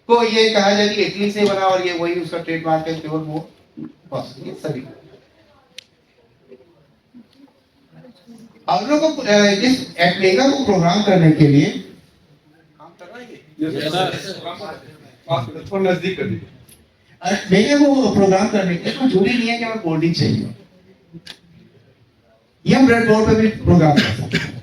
को ये कहा जाए कि इटली से बना और ये वही उसका ट्रेडमार्क है, केवल वो ये सभी आर्डिनो को इस एटमेगा को प्रोग्राम करने के लिए काम कर रहा है थोड़ा नजदीक कर दीजिए। एटमेगा को प्रोग्राम करने के लिए जरूरी नहीं है कि हमें कोडिंग चाहिए, ये हम ब्रेडबोर्ड पे भी प्रोग्राम कर सकते हैं।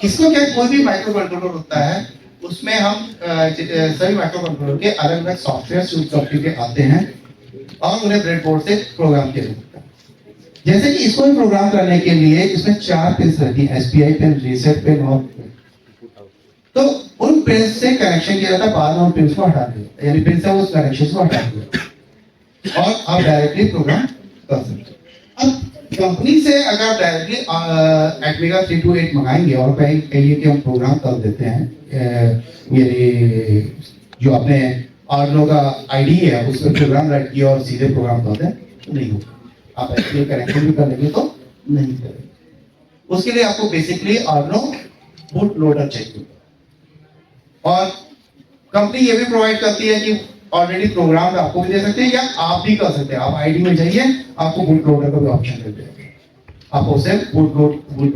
इसको क्या, कोई भी माइक्रो कंट्रोलर होता है उसमें हम सभी माइक्रो कंट्रोलर के अलग अलग सॉफ्टवेयर सॉफ्टवेयर के आते हैं और उन्हें ब्रेडबोर्ड से प्रोग्राम किया जाता है। जैसे कि इसको भी प्रोग्राम करने के लिए इसमें 4 पिन रहती हैं, एसपीआई पिन, रीसेट पिन और तो उन पिन से कनेक्शन किया जाता है, बाद में उन पिन को हटा दिया, यानी पिन से उस कनेक्शन को हटा दिया और आप डायरेक्टली प्रोग्राम कर सकते हैं। अब कंपनी से अगर आप डायरेक्टली एटमेगा 328 मंगाएंगे और कहिए कि हम प्रोग्राम कर देते हैं, ये जो आपने आर्डिनो का आईडी है उस पर प्रोग्राम राइट किया और सीधे प्रोग्राम करते हैं तो नहीं होगा। आप एक्चुअली कनेक्शन भी कर लेंगे तो नहीं करेंगे। उसके लिए आपको बेसिकली आर्डिनो बूट लोडर चाहिए और कंपनी ये भी प्रोवाइड करती है कि ऑलरेडी प्रोग्राम आपको भी दे सकते हैं या आप भी कर सकते हैं। आप आईडी में जाइए, आपको बूट लोडर का भी ऑप्शन मिल जाएगा, आप उसे बूट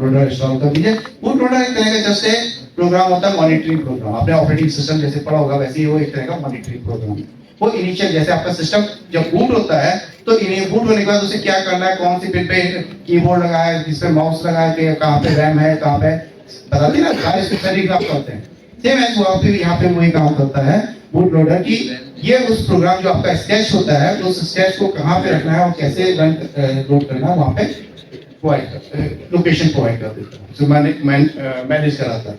लोडर इंस्टॉल कर दीजिए। बूट लोडर एक तरह का जैसे प्रोग्राम होता है मॉनिटरिंग प्रोग्राम, आपने ऑपरेटिंग सिस्टम जैसे पढ़ा होगा वैसे ही वो एक तरह का मॉनिटरिंग प्रोग्राम है। वो इनिशियल जैसे आपका सिस्टम जब बूट होता है तो बूट होने के बाद उसे क्या करना है, कौन सी पिन पे कीबोर्ड लगाया है, किस पे माउस लगाया है, कहाँ पे रैम है, कहाँ पे बताती ना सारे स्पेसिफिक आप करते हैं। सेम एज वहाँ पे यहाँ पे वही काम करता है बूट लोडर की। ये उस प्रोग्राम जो आपका स्केच होता है उस स्केच को कहाँ पे रखना है और कैसे रन लोड करना है वहाँ पे लोकेशन प्रोवाइड कर देता है, जो मैनेज कराता है।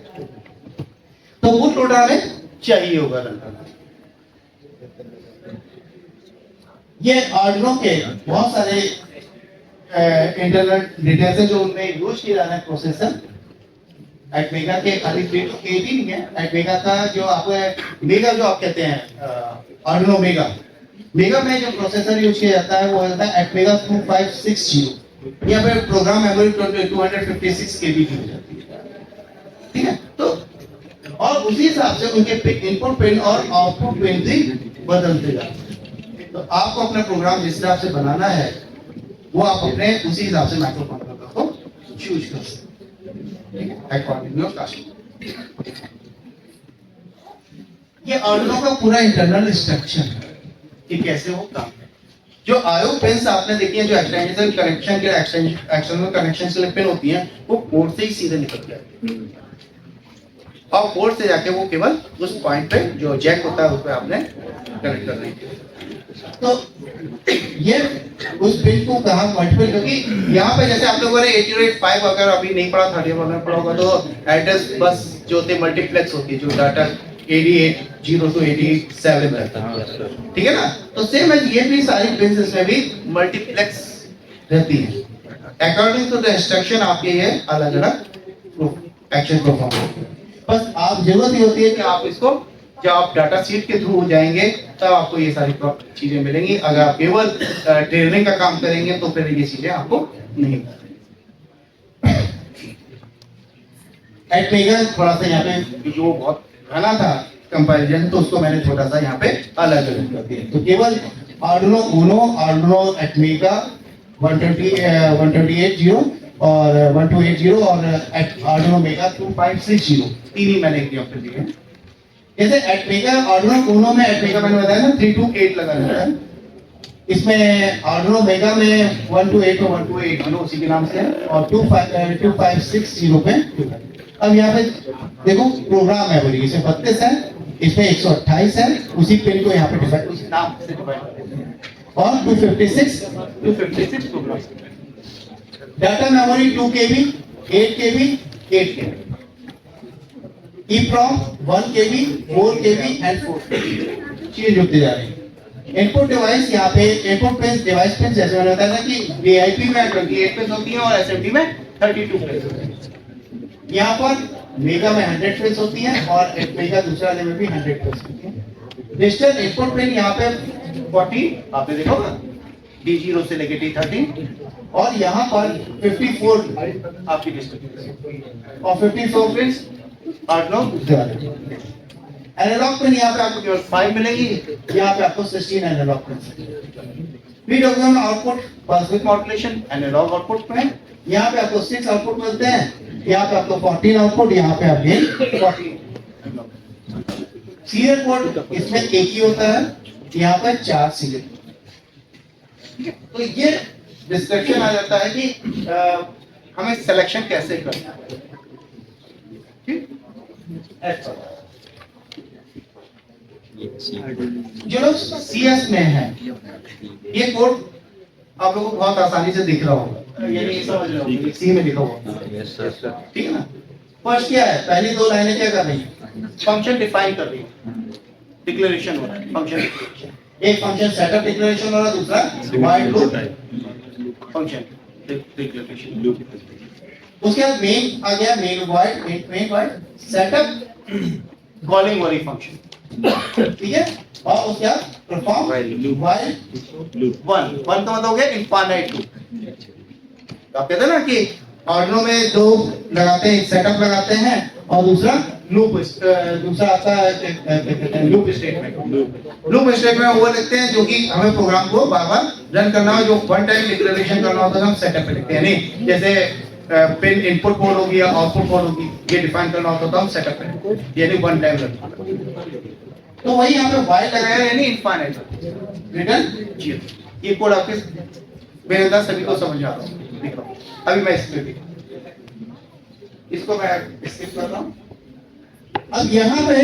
तो बूट लोडर हमें चाहिए होगा रन करना। ये आर्डिनो के बहुत सारे इंटरनल डिटेल्स है जो उनमें यूज किया जाना है प्रोसेसर। एटमेगा के खाली 328 ही नहीं है, एटमेगा का जो आपको मेगा जो आप कहते हैं आर्डिनो मेगा में जो प्रोसेसर यूज किया जाता है वो होता है एटमेगा 2560। यहाँ पे प्रोग्राम मेमोरी 256 केबी की हो जाती है, ठीक है। तो और उसी हिसाब से उनके इनपुट पिन और आउटपुट पिन भी बदलते जाते हैं। तो आपको अपना प्रोग्राम जिस हिसाब से बनाना है वो आप अपने उसी हिसाब से माइक्रो कंट्रोलर को चूज कर सकते हैं। ये आर्डिनो का पूरा इंटरनल स्ट्रक्चर है कि कैसे वो काम है। जो आईओ पिन्स आपने देखी है, जो एक्सटेंशन कनेक्शन के एक्सटर्नल कनेक्शन के लिए पिन होती हैं, वो पोर्ट से ही सीधे निकल जाती है और पोर्ट से जाके वो केवल उस पॉइंट पे जो जैक होता है उस पे आपने कनेक्ट कर दी। तो ये उस पिन को कहा मल्टीपल, क्योंकि यहाँ पे जैसे आप लोगों ने 8085 अगर अभी नहीं पढ़ा 31 में पढ़ा होगा तो एड्रेस बस जो होते मल्टीप्लेक्स होती है, जो डाटा 88 to 87 रहता है, ठीक है ना। तो सेम है, ये भी सारी पिन्स इसमें भी मल्टीप्लेक्स रहती है। अकॉर्डिंग टू द इंस्ट्रक्शन आपके ये अलग अलग एक्शन परफॉर्म होते हैं। बस आप जरूरत ही होती है कि आप इसको जब आप डाटा शीट के थ्रू हो जाएंगे तब आपको ये सारी चीजें मिलेंगी। अगर आप केवल ट्रेनिंग का काम करेंगे तो फिर ये चीजें आपको नहीं मिलेंगी। एटमेगा थोड़ा सा यहाँ पे जो बहुत घना था कंपैरिजन, तो उसको मैंने थोड़ा सा यहाँ पे अलग अलग कर दिया। तो केवल आर्डिनो उनो, आर्डिनो एटमेगा 128.0 और 1280 और आर्डिनो मेगा 2560, तीन ही मैंने एग्जांपल दिए। जैसे एटमेगा आर्डिनो उनो में एटमेगा मैंने बताया ना 328 लगा रहता है, इसमें आर्डिनो मेगा में 128 और 128 दोनों उसी के नाम से है और 2560 पे। अब यहाँ पे देखो प्रोग्राम मेमोरी इसमें 32 है, इसमें 128 है, उसी पिन को यहाँ पे डिफाइन उसी नाम से डिफाइन करते हैं और 256 programme. Data memory 2 KB, 8 KB 8 KB. EEPROM 1 KB, 4 KB and 4 KB चीजें जुड़ती जा रही है। इनपुट डिवाइस यहाँ पे इनपुट पिन डिवाइस पिन जैसे मैंने बताया था कि VIP में 28 पिन होती है और SMD में 32 पिन होती है। यहाँ पर मेगा में 100 पिन होती है और मेगा दूसरा वाले में भी 100 पिन होती है। डिजिटल इनपुट पिन यहाँ पे 40 आपने देखा होगा D0 से लेके D13 और यहाँ पर 54 आपकी डिजिटल और 54 पिन एनालॉग पिन यहाँ पे आपको केवल 5 मिलेगी, यहाँ पे आपको 16 analog pin. PWM output pulse width modulation analog output पे है, यहाँ पे आपको 6 आउटपुट मिलते हैं, यहाँ पे आपको 14 आउटपुट, यहाँ पे अगेन 14। सीरियल पोर्ट इसमें एक ही होता है, यहाँ पर 4 सीरियल। तो ये डिस्ट्रक्शन आ जाता है कि हमें सिलेक्शन कैसे करना है। जो लोग CS में है, ये कोड आप लोगों को बहुत आसानी से दिख रहा होगा, यानी समझ रहे हो सी में लिखा हुआ, ठीक है ना। फर्स्ट क्या है, पहली 2 लाइनें क्या कर रही है, फंक्शन डिफाइन कर रही है, डिक्लेरेशन हो रहा है, फंक्शन डिक्लेरेशन। एक फंक्शन सेटअप डिक्लेरेशन हो रहा है, दूसरा वाइड लूप फंक्शन डिक्लेरेशन। उसके बाद मेन आ गया, मेन वाइड सेटअप कॉलिंग वाली फंक्शन, ठीक है। और उसके बाद परफॉर्म वाइल लूप 1 का मतलब हो गया इनफाइनाइट लूप। आप कहते हैं ना कि आर्डिनो में 2 लगाते हैं, सेटअप लगाते हैं और दूसरा लूप, दूसरा आता है लूप स्टेटमेंट। लूप स्टेटमेंट वो लिखते हैं जो कि हमें प्रोग्राम को बार-बार रन करना हो, जो वन टाइम डिक्लेरेशन करना होता है हम सेटअप पे लिखते हैं। नहीं जैसे पिन इनपुट पोर्ट होगी या आउटपुट पोर्ट होगी, ये डिफाइन करना होता तो हम सेटअप पे, यानी वन टाइम रन। तो वही यहाँ पे वाइल लगाया है, यानी इनफाइनाइट रिटर्न 0। ये कोड आपके मेरे अंदर सभी को समझ आ रहा है, देखो अभी मैं इसमें भी इसको मैं स्किप कर रहा हूँ। अब यहाँ पे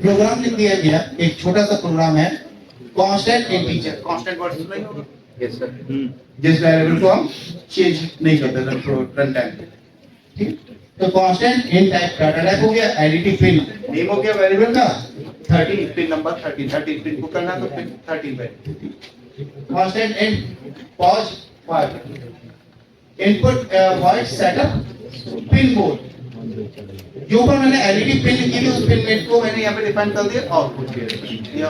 प्रोग्राम लिख दिया गया, एक छोटा सा प्रोग्राम है, कांस्टेंट इंटीजर, कांस्टेंट वर्ड सुन रहे हो? Yes sir. जिस वेरिएबल को हम चेंज नहीं करते रन टाइम, ठीक। तो constant in type data type हो गया, एडिटिव पिन नेम हो गया वेरिएबल का 30 पिन नंबर 30 पिन को करना तो पिन 30 पे constant in pause 5 input void setup pin code, जो पर मैंने एडिटिव पिन लिखी थी उस पिन नेट को मैंने यहाँ पे डिफाइन कर दिया, आउटपुट दिया,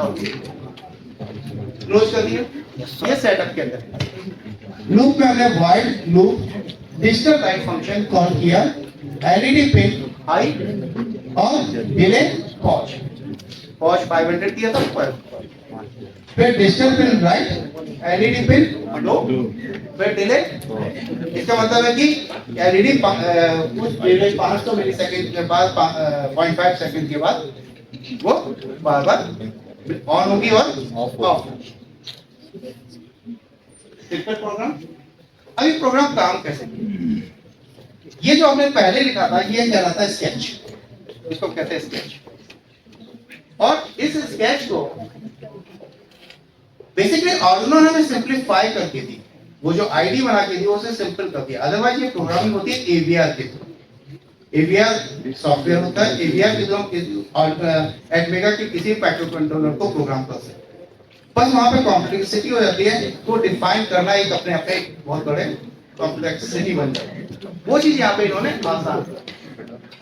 क्लोज कर दिया। ये सेटअप के अंदर लूप में हमने void loop digital write function call किया, एडिटिव पिन हाई और डिले पॉज 500 दिया था ऊपर, फिर digital pin write, LED pin low, फिर डिले। इसका मतलब है कि एलईडी कुछ पीरियड 500 मिलीसेकंड के बाद 0.5 सेकंड के बाद वो बार-बार ऑन होगी और ऑफ। Simple program. अभी प्रोग्राम काम कैसे, ये जो हमने पहले लिखा था ये कहलाता है स्केच, इसको कहते हैं स्केच। और इस स्केच को बेसिकली आर्डिनो ने सिंपलीफाई करके दी, वो जो आईडी बना के दी उसे सिंपल कर दिया। अदरवाइज ये प्रोग्रामिंग होती है एवीआर के थ्रू। एवीआर सॉफ्टवेयर होता है, एवीआर के थ्रू एटमेगा के किसी माइक्रो कंट्रोलर को प्रोग्राम कर सकते हैं। बस वहां पे कॉम्प्लेक्सिटी हो जाती है, तो डिफाइन करना एक अपने आप में बहुत बड़े कॉम्प्लेक्सिटी बन जाती है। वो चीज यहाँ पे इन्होंने आसान।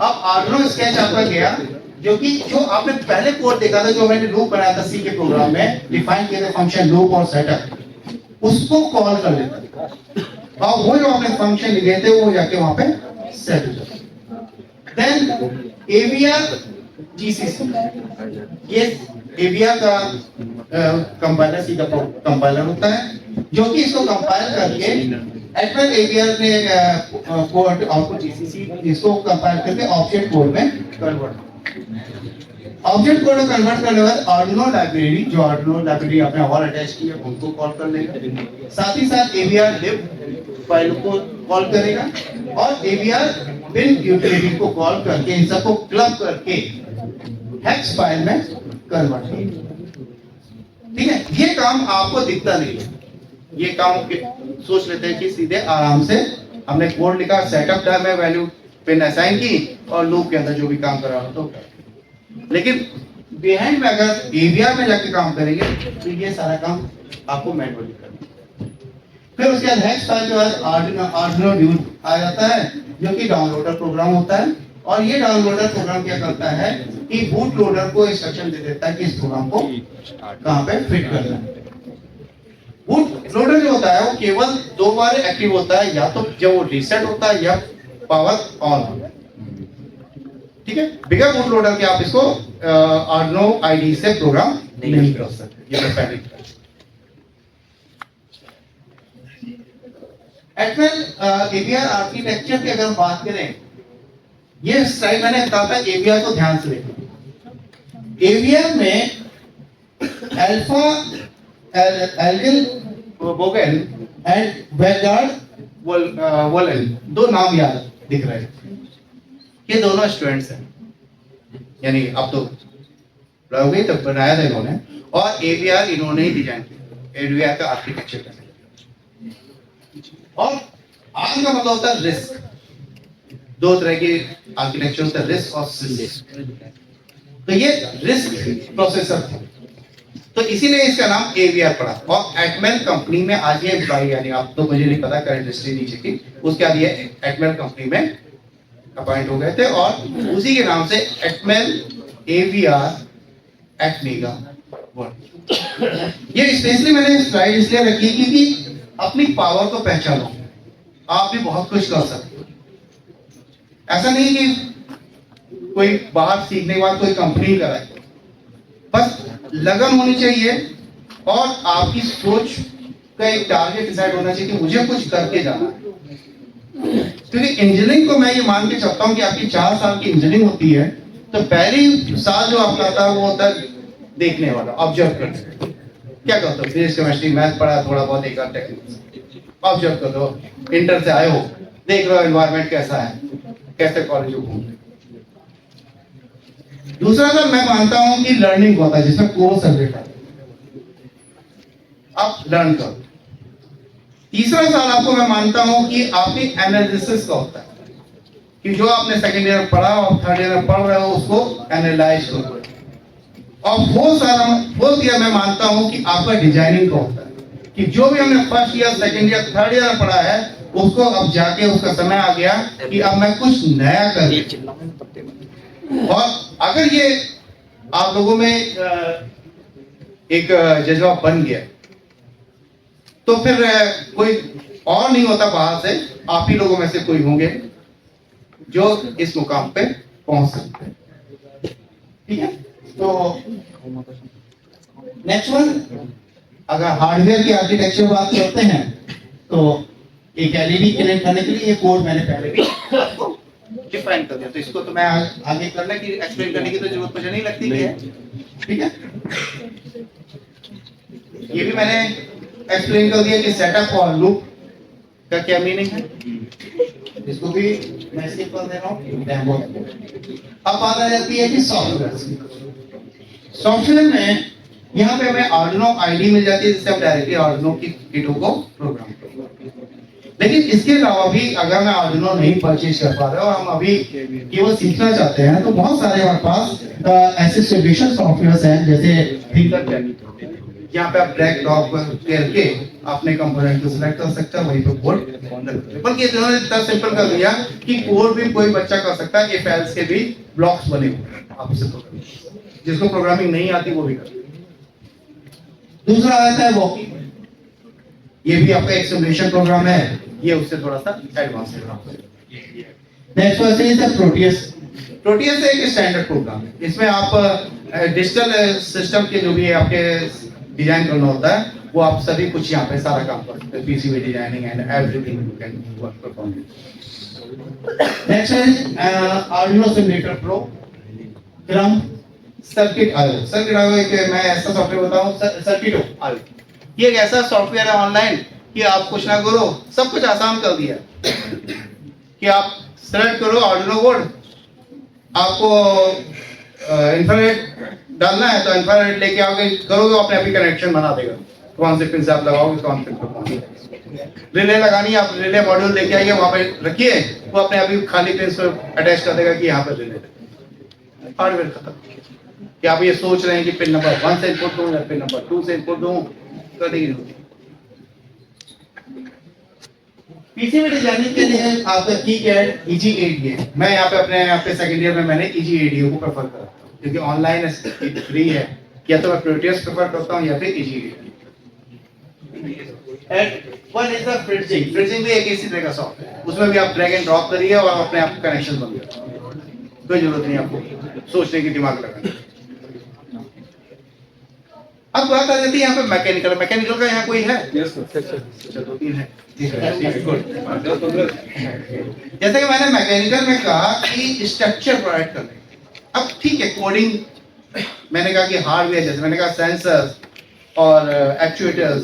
अब आर्डिनो स्केच आपका गया, जो कि जो आपने पहले कोड देखा था, जो मैंने लूप बनाया था सी के प्रोग्राम में, डिफाइन किए थे फंक्शन लूप और सेटअप, उसको कॉल कर लेता था और वो जो आपने फंक्शन लिखे थे वो जाके वहां पे सेट हो जाता। देन एवीआर जीसीसी, ये एवीआर का कंपाइलर सी का कंपाइलर होता है, जो कि इसको कंपाइल करके एटवेल एवीआर ने कोड आउटपुट जीसीसी इसको कंपाइल करके ऑब्जेक्ट कोड में कन्वर्ट। ऑब्जेक्ट कोड में कन्वर्ट करने के बाद आर्डिनो लाइब्रेरी, जो आर्डिनो लाइब्रेरी आपने और अटैच की है उनको कॉल कर लेगा, साथ ही साथ एवीआर लिब फाइल को कॉल करेगा और एवीआर बिन यूटिलिटी को कॉल करके इन सबको क्लब करके हेक्स फाइल में कन्वर्ट करेगा। ठीक है, ये काम आपको दिखता नहीं है, ये काम सोच लेते हैं कि सीधे आराम से हमने कोड लिखा, सेटअप टाइम है, वैल्यू पिन असाइन की और लूप के अंदर जो भी काम कर रहा हो तो कर। लेकिन बिहाइंड में अगर एवीआर में जाके काम करेंगे तो ये सारा काम आपको मैनुअली करना है। फिर उसके बाद नेक्स्ट फाइल जो है आर्डिनो ड्यूड आ जाता है, जो कि डाउनलोडर प्रोग्राम होता है। और ये डाउनलोडर प्रोग्राम क्या करता है कि बूट लोडर को इंस्ट्रक्शन दे देता है कि इस प्रोग्राम को कहां पे फिट करना है। बूट लोडर जो होता है वो केवल 2 बार एक्टिव होता है, या तो जब वो रीसेट होता है या पावर ऑन होता है। ठीक है, बिगर बूट लोडर के आप इसको आर्डिनो आईडी से प्रोग्राम नहीं कर सकते। ये मैं पहले एक्चुअल एवीआर आर्किटेक्चर की अगर बात करें, ये स्लाइड मैंने कहा था एवीआर को ध्यान से देखो। एवीआर में अल्फा एल्गिल बोगेल एंड वेगार्ड वोलेल 2 नाम याद दिख रहे हैं। ये दोनों स्टूडेंट्स हैं, यानी अब तो रहोगे तो बनाया था इन्होंने, और एवीआर इन्होंने ही डिजाइन किया, एवीआर का आर्किटेक्चर का। और आर का मतलब होता है रिस्क। 2 तरह के आर्किटेक्चर होता है, रिस्क और सिस्क। तो ये रिस्क प्रोसेसर था, तो इसीलिए इसका नाम एवीआर पड़ा। और एटमेल कंपनी में आज ये एम्प्लॉय, यानी आप तो मुझे नहीं पता करंट हिस्ट्री नीचे की, उसके बाद ये एटमेल कंपनी में अपॉइंट हो गए थे, और उसी के नाम से एटमेल एवीआर एटमेगा वर्ड। ये स्पेशली मैंने स्लाइड इसलिए रखी क्योंकि अपनी पावर को पहचानो, आप भी बहुत कुछ कर सकते हो। ऐसा नहीं कि कोई बाहर सीखने के बाद कोई कंपनी कराए, बस लगन होनी चाहिए और आपकी सोच का एक टारगेट डिसाइड होना चाहिए कि मुझे कुछ करके जाना है। क्योंकि इंजीनियरिंग को मैं ये मान के चलता हूँ कि आपकी 4 साल की इंजीनियरिंग होती है, तो पहली साल जो आपका आता है वो होता है देखने वाला, ऑब्जर्व करना। क्या करते हो, फिजिक्स केमिस्ट्री मैथ पढ़ा, थोड़ा बहुत एक आध टेक्निक ऑब्जर्व कर लो। इंटर से आए हो, देख रहे हो एनवायरनमेंट कैसा है, कैसे कॉलेज घूमते। दूसरा तो मैं मानता हूं कि लर्निंग होता है, जिसमें कोर्स सब्जेक्ट आता है, आप लर्न करो। तीसरा साल आपको मैं मानता हूं कि आपकी एनालिसिस का होता है, कि जो आपने सेकंड ईयर पढ़ा और थर्ड ईयर में पढ़ रहे हो उसको एनालाइज करो। और फोर्थ ईयर मैं मानता हूं कि आपका डिजाइनिंग का होता है, कि जो भी हमने first year second year third year पढ़ा है उसको अब जाके उसका समय आ गया कि अब मैं कुछ नया करूं। और अगर ये आप लोगों में एक जज्बा बन गया तो फिर कोई और नहीं होता बाहर से, आप ही लोगों में से कोई होंगे जो इस मुकाम पे पहुंच सकते हैं। ठीक है, तो नेक्स्ट वन, अगर हार्डवेयर की आर्किटेक्चर बात करते हैं तो एक एलईडी कनेक्ट करने के लिए ये कोड मैंने पहले भी डिफाइन कर दिया, तो इसको तो मैं आगे करने की एक्सप्लेन करने की तो जरूरत मुझे नहीं लगती है। ठीक है, ये भी मैंने एक्सप्लेन कर दिया कि सेटअप और लूप का क्या मीनिंग है, इसको भी मैं स्किप कर दे रहा हूं डेमो। अब बात आ जाती है कि सॉफ्टवेयर में यहाँ पे हमें आर्डिनो आईडी मिल जाती है, जिससे हम डायरेक्टली आर्डिनो की किटों को प्रोग्राम करते हैं। लेकिन इसके अलावा भी अगर मैं आर्डिनो नहीं परचेज कर पा रहा और हम अभी केवल सीखना चाहते हैं तो बहुत सारे हमारे पास ऐसे सॉल्यूशन सॉफ्टवेयर्स हैं, जैसे थिंकरपैड, यहाँ पे आप ड्रैग ड्रॉप करके अपने कंपोनेंट को सिलेक्ट कर सकते हैं, वहीं पे कोड। बल्कि इन्होंने इतना सिंपल कर दिया कि कोड भी कोई बच्चा कर सकता है, इफ एल्स के भी ब्लॉक्स बने हुए, आप उसे जिसको प्रोग्रामिंग नहीं आती वो भी कर। दूसरा आता है वॉकी, ये भी आपका एक सिमुलेशन प्रोग्राम है, ये उससे थोड़ा सा एडवांस है। Next one is Proteus. Proteus एक स्टैंडर्ड प्रोग्राम है, इसमें आप डिजिटल सिस्टम के जो भी आपके डिजाइन करना होता है वो आप सभी कुछ यहाँ पे सारा काम कर सकते हैं, PCB designing and everything you can work perform. Next is Arduino simulator pro, क्रम सर्किट आयो। सर्किट आयो एक मैं ऐसा सॉफ्टवेयर बताऊं, सर्किट आयो, ये एक ऐसा सॉफ्टवेयर है ऑनलाइन कि आप कुछ ना करो, सब कुछ आसान कर दिया कि आप सेलेक्ट करो आर्डिनो बोर्ड, आपको इंफ्रारेड डालना है तो इंफ्रारेड लेके आओगे, करोगे अपने आप ही कनेक्शन बना देगा। कौन से पिन से आप लगाओगे, कौन पिन पर पहुंचेगा। रिले लगानी है, आप रिले मॉड्यूल लेके आइए, वहां पे रखिए, वो अपने आप ही खाली पिन से अटैच कर देगा कि यहाँ पर रिले, हार्डवेयर खत्म। कि आप ये सोच रहे हैं कि पिन नंबर 1 से इनपुट दूं या पिन नंबर 2 से इनपुट दूं, कभी नहीं होती। पीसीबी डिजाइनिंग के लिए आपका KiCad EG8 मैं यहाँ पे सेकंड ईयर में मैंने EG8 को प्रेफर करता हूँ, क्योंकि ऑनलाइन फ्री है। या तो मैं प्रोटियस प्रेफर करता हूँ या फिर EG8। One is the freezing. Freezing भी एक इसी तरह का सॉफ्टवेयर है, उसमें भी आप ड्रैग एंड ड्रॉप करिए और अपने आप कनेक्शन बन जाता है, कोई जरूरत नहीं आपको सोचने की, दिमाग लगाने की। अब बात आ जाती है यहाँ पे मैकेनिकल। मैकेनिकल का यहाँ कोई है? Yes sir. अच्छा, 2-3 है। जैसे कि मैंने मैकेनिकल में कहा कि स्ट्रक्चर प्रोवाइड करने। अब ठीक है, कोडिंग मैंने कहा कि हार्डवेयर, जैसे मैंने कहा सेंसर्स और actuators,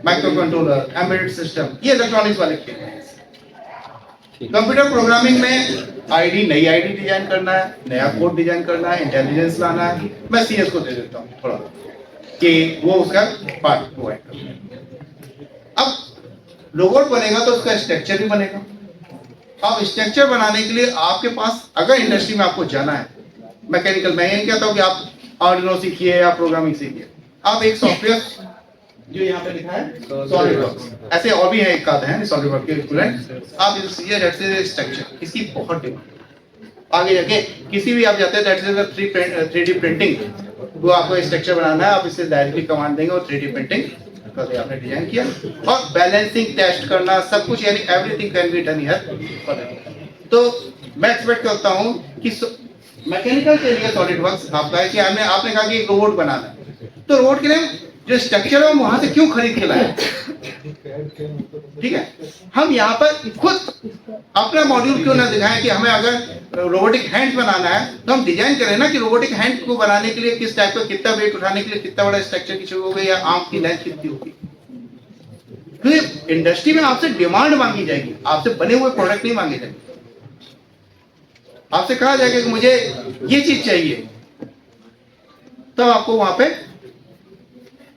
micro controller, embedded system, ये इलेक्ट्रॉनिक्स वाले खेल हैं। कंप्यूटर प्रोग्रामिंग में आईडी, नई आईडी डिजाइन करना है, नया कोड डिजाइन करना है, इंटेलिजेंस लाना है, मैं सीएस को दे देता हूँ थोड़ा कि वो उसका पार्ट प्रोवाइड करना। अब रोबोट बनेगा तो उसका स्ट्रक्चर भी बनेगा। अब स्ट्रक्चर बनाने के लिए आपके पास, अगर इंडस्ट्री में आपको जाना है, मैकेनिकल मैं ये कहता हूँ कि आप आर्डिनो सीखिए या प्रोग्रामिंग सीखिए। आप एक सॉफ्टवेयर जो यहाँ पे लिखा है सॉलिडवर्क्स, ऐसे और भी है, एक आध है सॉलिडवर्क्स के इक्विवेलेंट, आप इसे सीखिए। दैट्स इज स्ट्रक्चर, इसकी बहुत डिमांड। आगे जाके किसी भी आप जाते हैं, दैट्स इज 3D प्रिंटिंग, वो आपको स्ट्रक्चर बनाना है, आप इसे डायरेक्टली कमांड देंगे और 3D प्रिंटिंग करके आपने डिजाइन किया। और बैलेंसिंग टेस्ट करना, सब कुछ, यानी everything can be done here. तो मैं एक्सपेक्ट करता हूं कि मैकेनिकल के लिए सॉलिडवर्क्स आपका है कि आपने कहा कि एक रोबोट बनाना है, तो रोबोट के लिए जो स्ट्रक्चर है वो वहां से क्यों खरीद के लाए? ठीक है, हम यहाँ पर खुद अपना मॉड्यूल क्यों ना दिखाएं कि हमें अगर रोबोटिक हैंड बनाना है तो हम डिजाइन करें ना कि रोबोटिक हैंड को बनाने के लिए किस टाइप का, कितना वेट उठाने के लिए कितना बड़ा स्ट्रक्चर की जरूरत होगी, या आर्म की लेंथ कितनी होगी। तो इंडस्ट्री में आपसे डिमांड मांगी जाएगी, आपसे बने हुए प्रोडक्ट नहीं मांगे जाएंगे। आपसे कहा जाएगा कि मुझे ये चीज चाहिए, तो आपको वहां पे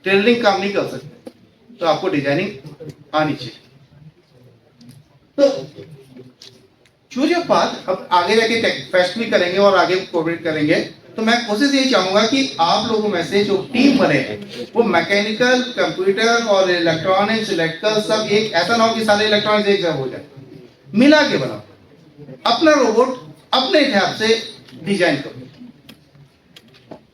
टेलरिंग काम नहीं कर सकते, तो आपको डिजाइनिंग आनी चाहिए। तो चूज योर पाथ। अब आगे जाके फेस्ट भी करेंगे और आगे कोऑपरेट करेंगे, तो मैं कोशिश यही चाहूंगा कि आप लोगों में से जो टीम बने वो मैकेनिकल, कंप्यूटर और इलेक्ट्रॉनिक्स, इलेक्ट्रिकल सब एक, ऐसा ना हो कि सारे इलेक्ट्रॉनिक्स एक जगह हो जाए, मिला के बनाओ अपना रोबोट, अपने हिसाब से डिजाइन करो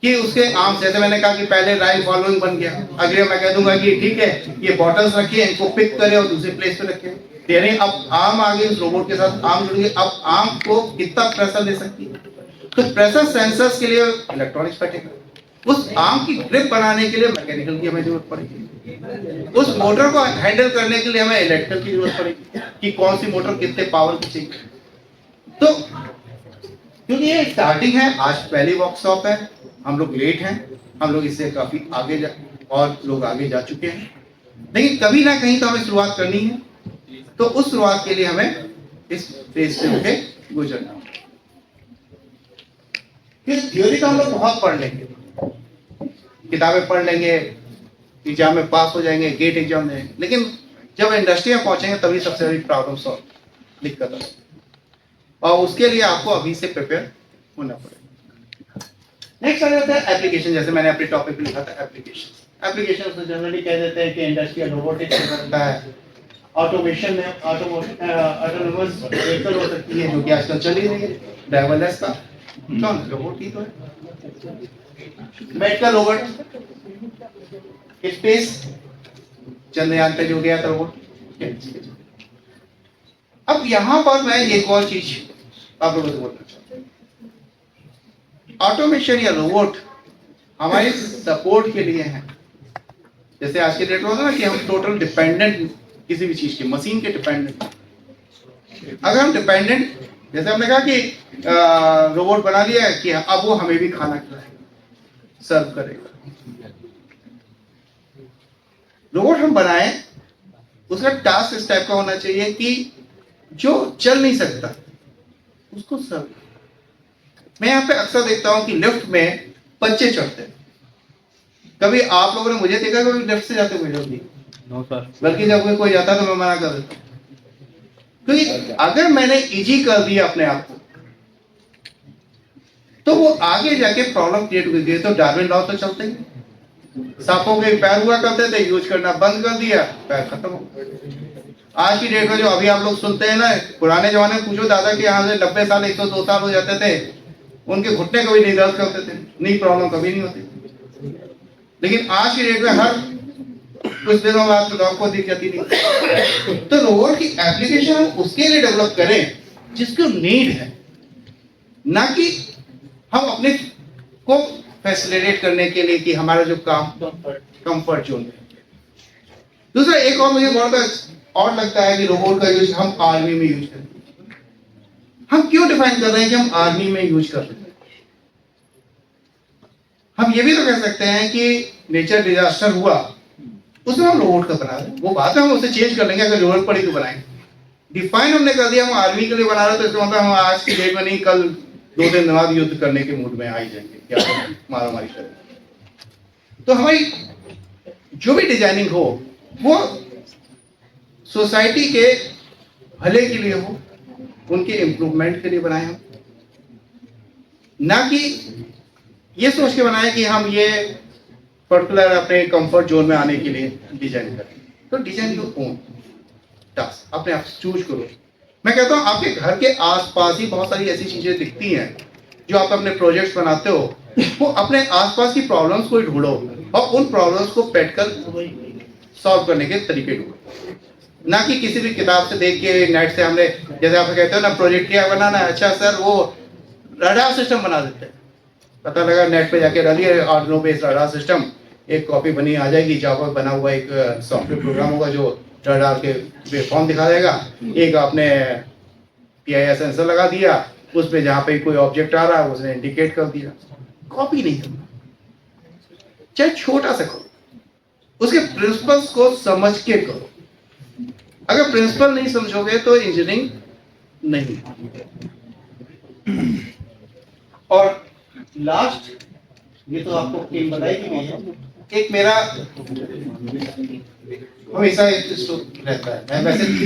कि उसके आर्म, जैसे मैंने कहा कि पहले राइट फॉलोइंग बन गया, अगले मैं कह दूंगा कि ठीक है ये बॉटल्स रखिए, इनको पिक करें और दूसरे प्लेस पे रखें। यानी अब आर्म आगे उस रोबोट के साथ आर्म जुड़ गई, अब आर्म को कितना प्रेशर दे सकती है, तो प्रेशर सेंसर्स के लिए इलेक्ट्रॉनिक्स बैठेगा। उस आर्म की ग्रिप बनाने के लिए मैकेनिकल की हमें जरूरत पड़ेगी, उस मोटर को हैंडल करने के लिए हमें इलेक्ट्रिकल की जरूरत पड़ेगी कि कौन सी मोटर कितने पावर की चाहिए। तो क्योंकि ये स्टार्टिंग है, आज पहली वर्कशॉप है, हम लोग लेट हैं, हम लोग इससे काफी आगे और लोग आगे जा चुके हैं, लेकिन कभी ना कहीं तो हमें शुरुआत करनी है। तो उस शुरुआत के लिए हमें इस फेज से होके गुजरना होगा। थ्योरी तो हम लोग बहुत पढ़ लेंगे, किताबें पढ़ लेंगे, एग्जाम में पास हो जाएंगे, गेट एग्जाम देंगे, लेकिन जब इंडस्ट्री में पहुंचेंगे तभी सबसे बड़ी प्रॉब्लम सॉल्व, दिक्कत है, और उसके लिए आपको अभी से प्रिपेयर होना पड़ेगा। नेक्स्ट आ जाता है एप्लीकेशन। जैसे मैंने अपने टॉपिक पे लिखा था एप्लीकेशन। एप्लीकेशन से जनरली कह देते हैं कि इंडस्ट्रियल रोबोटिक्स बनता है, ऑटोमेशन में ऑटोनोमस व्हीकल हो सकती है, जो कि आजकल चल ही रही है, ड्राइवरलेस का कौन रोबोट ही तो है। मेडिकल रोबोट, स्पेस, चंद्रयान पे जो गया था रोबोट। अब यहां पर मैं एक और चीज आप लोगों से बोलना चाहता हूं, ऑटोमेशन या रोबोट हमारे सपोर्ट के लिए है। जैसे आज के डेट में होता है ना कि हम टोटल डिपेंडेंट किसी भी चीज के, मशीन के डिपेंडेंट। अगर हम डिपेंडेंट, जैसे हमने कहा कि रोबोट बना लिया है कि अब वो हमें भी खाना खिलाएगा, सर्व करेगा। रोबोट हम बनाए, उसका टास्क इस टाइप का होना चाहिए कि जो चल नहीं सकता उसको सर्व। मैं यहाँ पे अक्सर देखता हूं कि लिफ्ट में बच्चे चढ़ते हैं, कभी आप लोगों ने मुझे देखा कभी लेफ्ट से जाते हुए जल्दी? No sir. बल्कि जब कोई जाता तो मैं मना कर देता, क्योंकि अगर मैंने इजी कर दिया अपने आप को तो वो आगे जाके प्रॉब्लम क्रिएट हो गई। तो डार्विन लॉ तो चलते ही, सांपों के पैर हुआ करते थे, यूज करना बंद कर दिया, पैर खत्म हो गए। आज की डेट में जो अभी आप लोग सुनते हैं ना, पुराने जमाने में पूछो दादा के यहाँ से 90 साल 102 साल हो जाते थे, उनके घुटने कभी नहीं दर्द करते थे, नी प्रॉब्लम कभी नहीं होती। लेकिन आज की डेट में हर कुछ दिनों बाद तो आपको दिख जाती नहीं। तो रोबोट की एप्लीकेशन हम उसके लिए डेवलप करें जिसको नीड है, ना कि हम अपने को फैसिलिटेट करने के लिए कि हमारा जो काम कंफर्ट जोन है। दूसरा एक और मुझे बहुत और लगता है कि रोबोट का यूज हम आर्मी में यूज करते हैं। हम क्यों डिफाइन कर रहे हैं कि हम आर्मी में यूज कर रहे हैं? हम ये भी तो कह सकते हैं कि नेचर डिजास्टर हुआ उसमें हम रोबोट का बना रहे हैं, वो बात है हम उसे चेंज कर लेंगे, अगर जरूरत पड़ी तो बनाएंगे। डिफाइन हमने कर दिया हम आर्मी के लिए बना रहे हैं, तो इसका मतलब हम आज की डेट में नहीं, कल 2 दिन बाद युद्ध करने के मूड में आ ही जाएंगे, क्या मारा मारी करेंगे। तो हमारी जो भी डिजाइनिंग हो वो सोसाइटी के भले के लिए हो, उनके इम्प्रूवमेंट के लिए बनाए हम, ना कि ये सोच के बनाए कि हम ये पर्टिकुलर अपने कंफर्ट जोन में आने के लिए डिजाइन करें। तो डिजाइन योर ओन टास्क, अपने आप चूज करो। मैं कहता हूँ आपके घर के आसपास ही बहुत सारी ऐसी चीजें दिखती हैं जो आप अपने प्रोजेक्ट्स बनाते हो, वो अपने आसपास की प्रॉब्लम्स को ढूंढो और उन प्रॉब्लम्स को बैठकर सॉल्व करने के तरीके ढूंढो, ना कि किसी भी किताब से देख के नेट से हमने, जैसे आप कहते हो ना प्रोजेक्ट क्या बनाना है, अच्छा सर वो रडार सिस्टम बना देते हैं, पता लगा नेट पे जाके डालिए आर्डिनो बेस्ड रडार सिस्टम, एक कॉपी बनी आ जाएगी, जावा बना हुआ एक सॉफ्टवेयर प्रोग्राम होगा जो रडार के वेवफॉर्म दिखा देगा। एक आपने पीआईआर सेंसर लगा दिया, उस पे जहाँ पे कोई ऑब्जेक्ट आ रहा है उसने इंडिकेट कर दिया। कॉपी नहीं करना, चाहे छोटा सा करो, उसके प्रिंसिपल्स को समझ के करो। अगर प्रिंसिपल नहीं समझोगे तो इंजीनियरिंग नहीं। और लास्ट, ये तो आपको टीम बताएगी भी है, एक मेरा हमेशा एक रहता है, मैं वैसे भी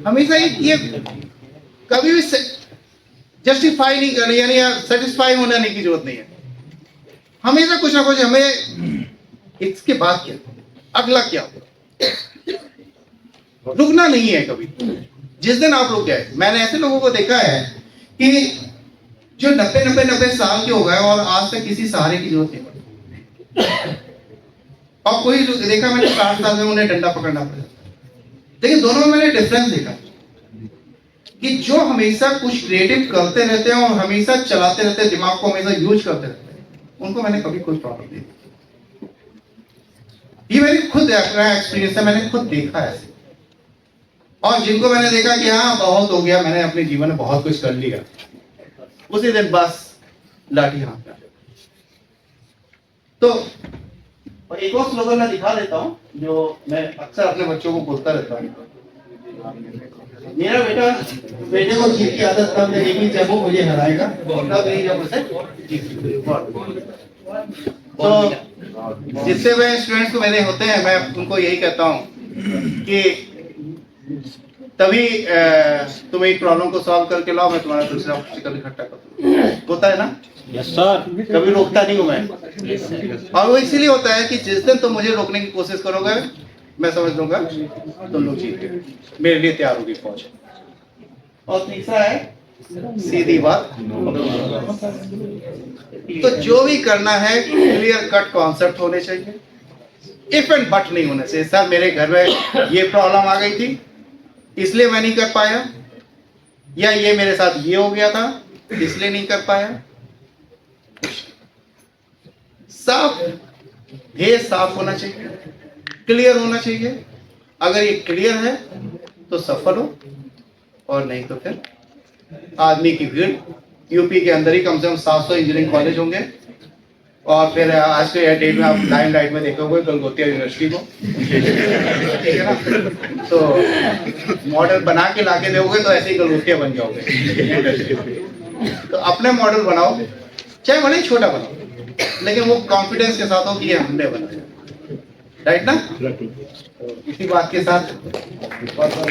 हमेशा ये कभी भी जस्टिफाई नहीं करना, यानी सेटिस्फाई होने की जरूरत नहीं है। हमेशा कुछ ना कुछ हमें इसके बाद क्या, अगला क्या होगा, रुकना नहीं है कभी। जिस दिन आप रुक गए, मैंने ऐसे लोगों को देखा है कि जो 90 साल के हो गए और आज तक किसी सहारे की जरूरत नहीं पड़ी, और कोई देखा मैंने 60 साल में उन्हें डंडा पकड़ना पड़ा। लेकिन दोनों में मैंने डिफरेंस देखा कि जो हमेशा कुछ क्रिएटिव करते रहते हैं और हमेशा चलाते रहते हैं, दिमाग को हमेशा यूज करते रहते हैं, उनको मैंने कभी कोई प्रॉब्लम नहीं दी। ये मेरी खुद एक्सपीरियंस है, मैंने खुद देखा है ऐसे। और जिनको मैंने देखा कि हाँ बहुत हो गया, मैंने अपने जीवन में बहुत कुछ कर लिया, उसी दिन बस लाठी हाथ में। तो और एक और स्लोगन मैं दिखा देता हूँ जो मैं अक्सर अपने बच्चों को बोलता रहता हूँ। मेरा बेटे को जीत की आदत तब लगेगी जब वो मुझे हराएगा, तब नहीं जब उसे तो जिससे मैं स्टूडेंट्स को मेरे होते हैं, मैं उनको यही कहता हूँ कि तभी तुम एक प्रॉब्लम को सॉल्व करके लाओ, मैं तुम्हारा दूसरा ऑब्स्टिकल इकट्ठा कर होता है ना। Yes sir. कभी रोकता नहीं हूं मैं, और वो इसीलिए होता है कि जिस दिन तुम मुझे रोकने की कोशिश करोगे, मैं समझ लूंगा तुम लोग जीत गए, मेरे लिए तैयार होगी फौज। और तीसरा है सीधी बात। तो जो भी करना है क्लियर कट कॉन्सेप्ट होने चाहिए, इफ एंड बट नहीं होने चाहिए। सर मेरे घर में ये प्रॉब्लम आ गई थी इसलिए मैं नहीं कर पाया, या ये मेरे साथ ये हो गया था इसलिए नहीं कर पाया। साफ ध्येय साफ होना चाहिए, क्लियर होना चाहिए। अगर ये क्लियर है तो सफल हो, और नहीं तो फिर आदमी की भीड़। यूपी के अंदर ही कम से कम 700 इंजीनियरिंग कॉलेज होंगे और फिर आज के डेट में आप लाइमलाइट में देखोगे गलगोटिया यूनिवर्सिटी को, ठीक है ना। तो मॉडल बना के लाके दोगे तो ऐसे ही गलगोटिया बन जाओगे। तो अपने मॉडल बनाओ, चाहे भले ही छोटा बनाओ, लेकिन वो कॉन्फिडेंस के साथ हो कि ये हमने बनाया, राइट ना। इसी बात के साथ बहुत बहुत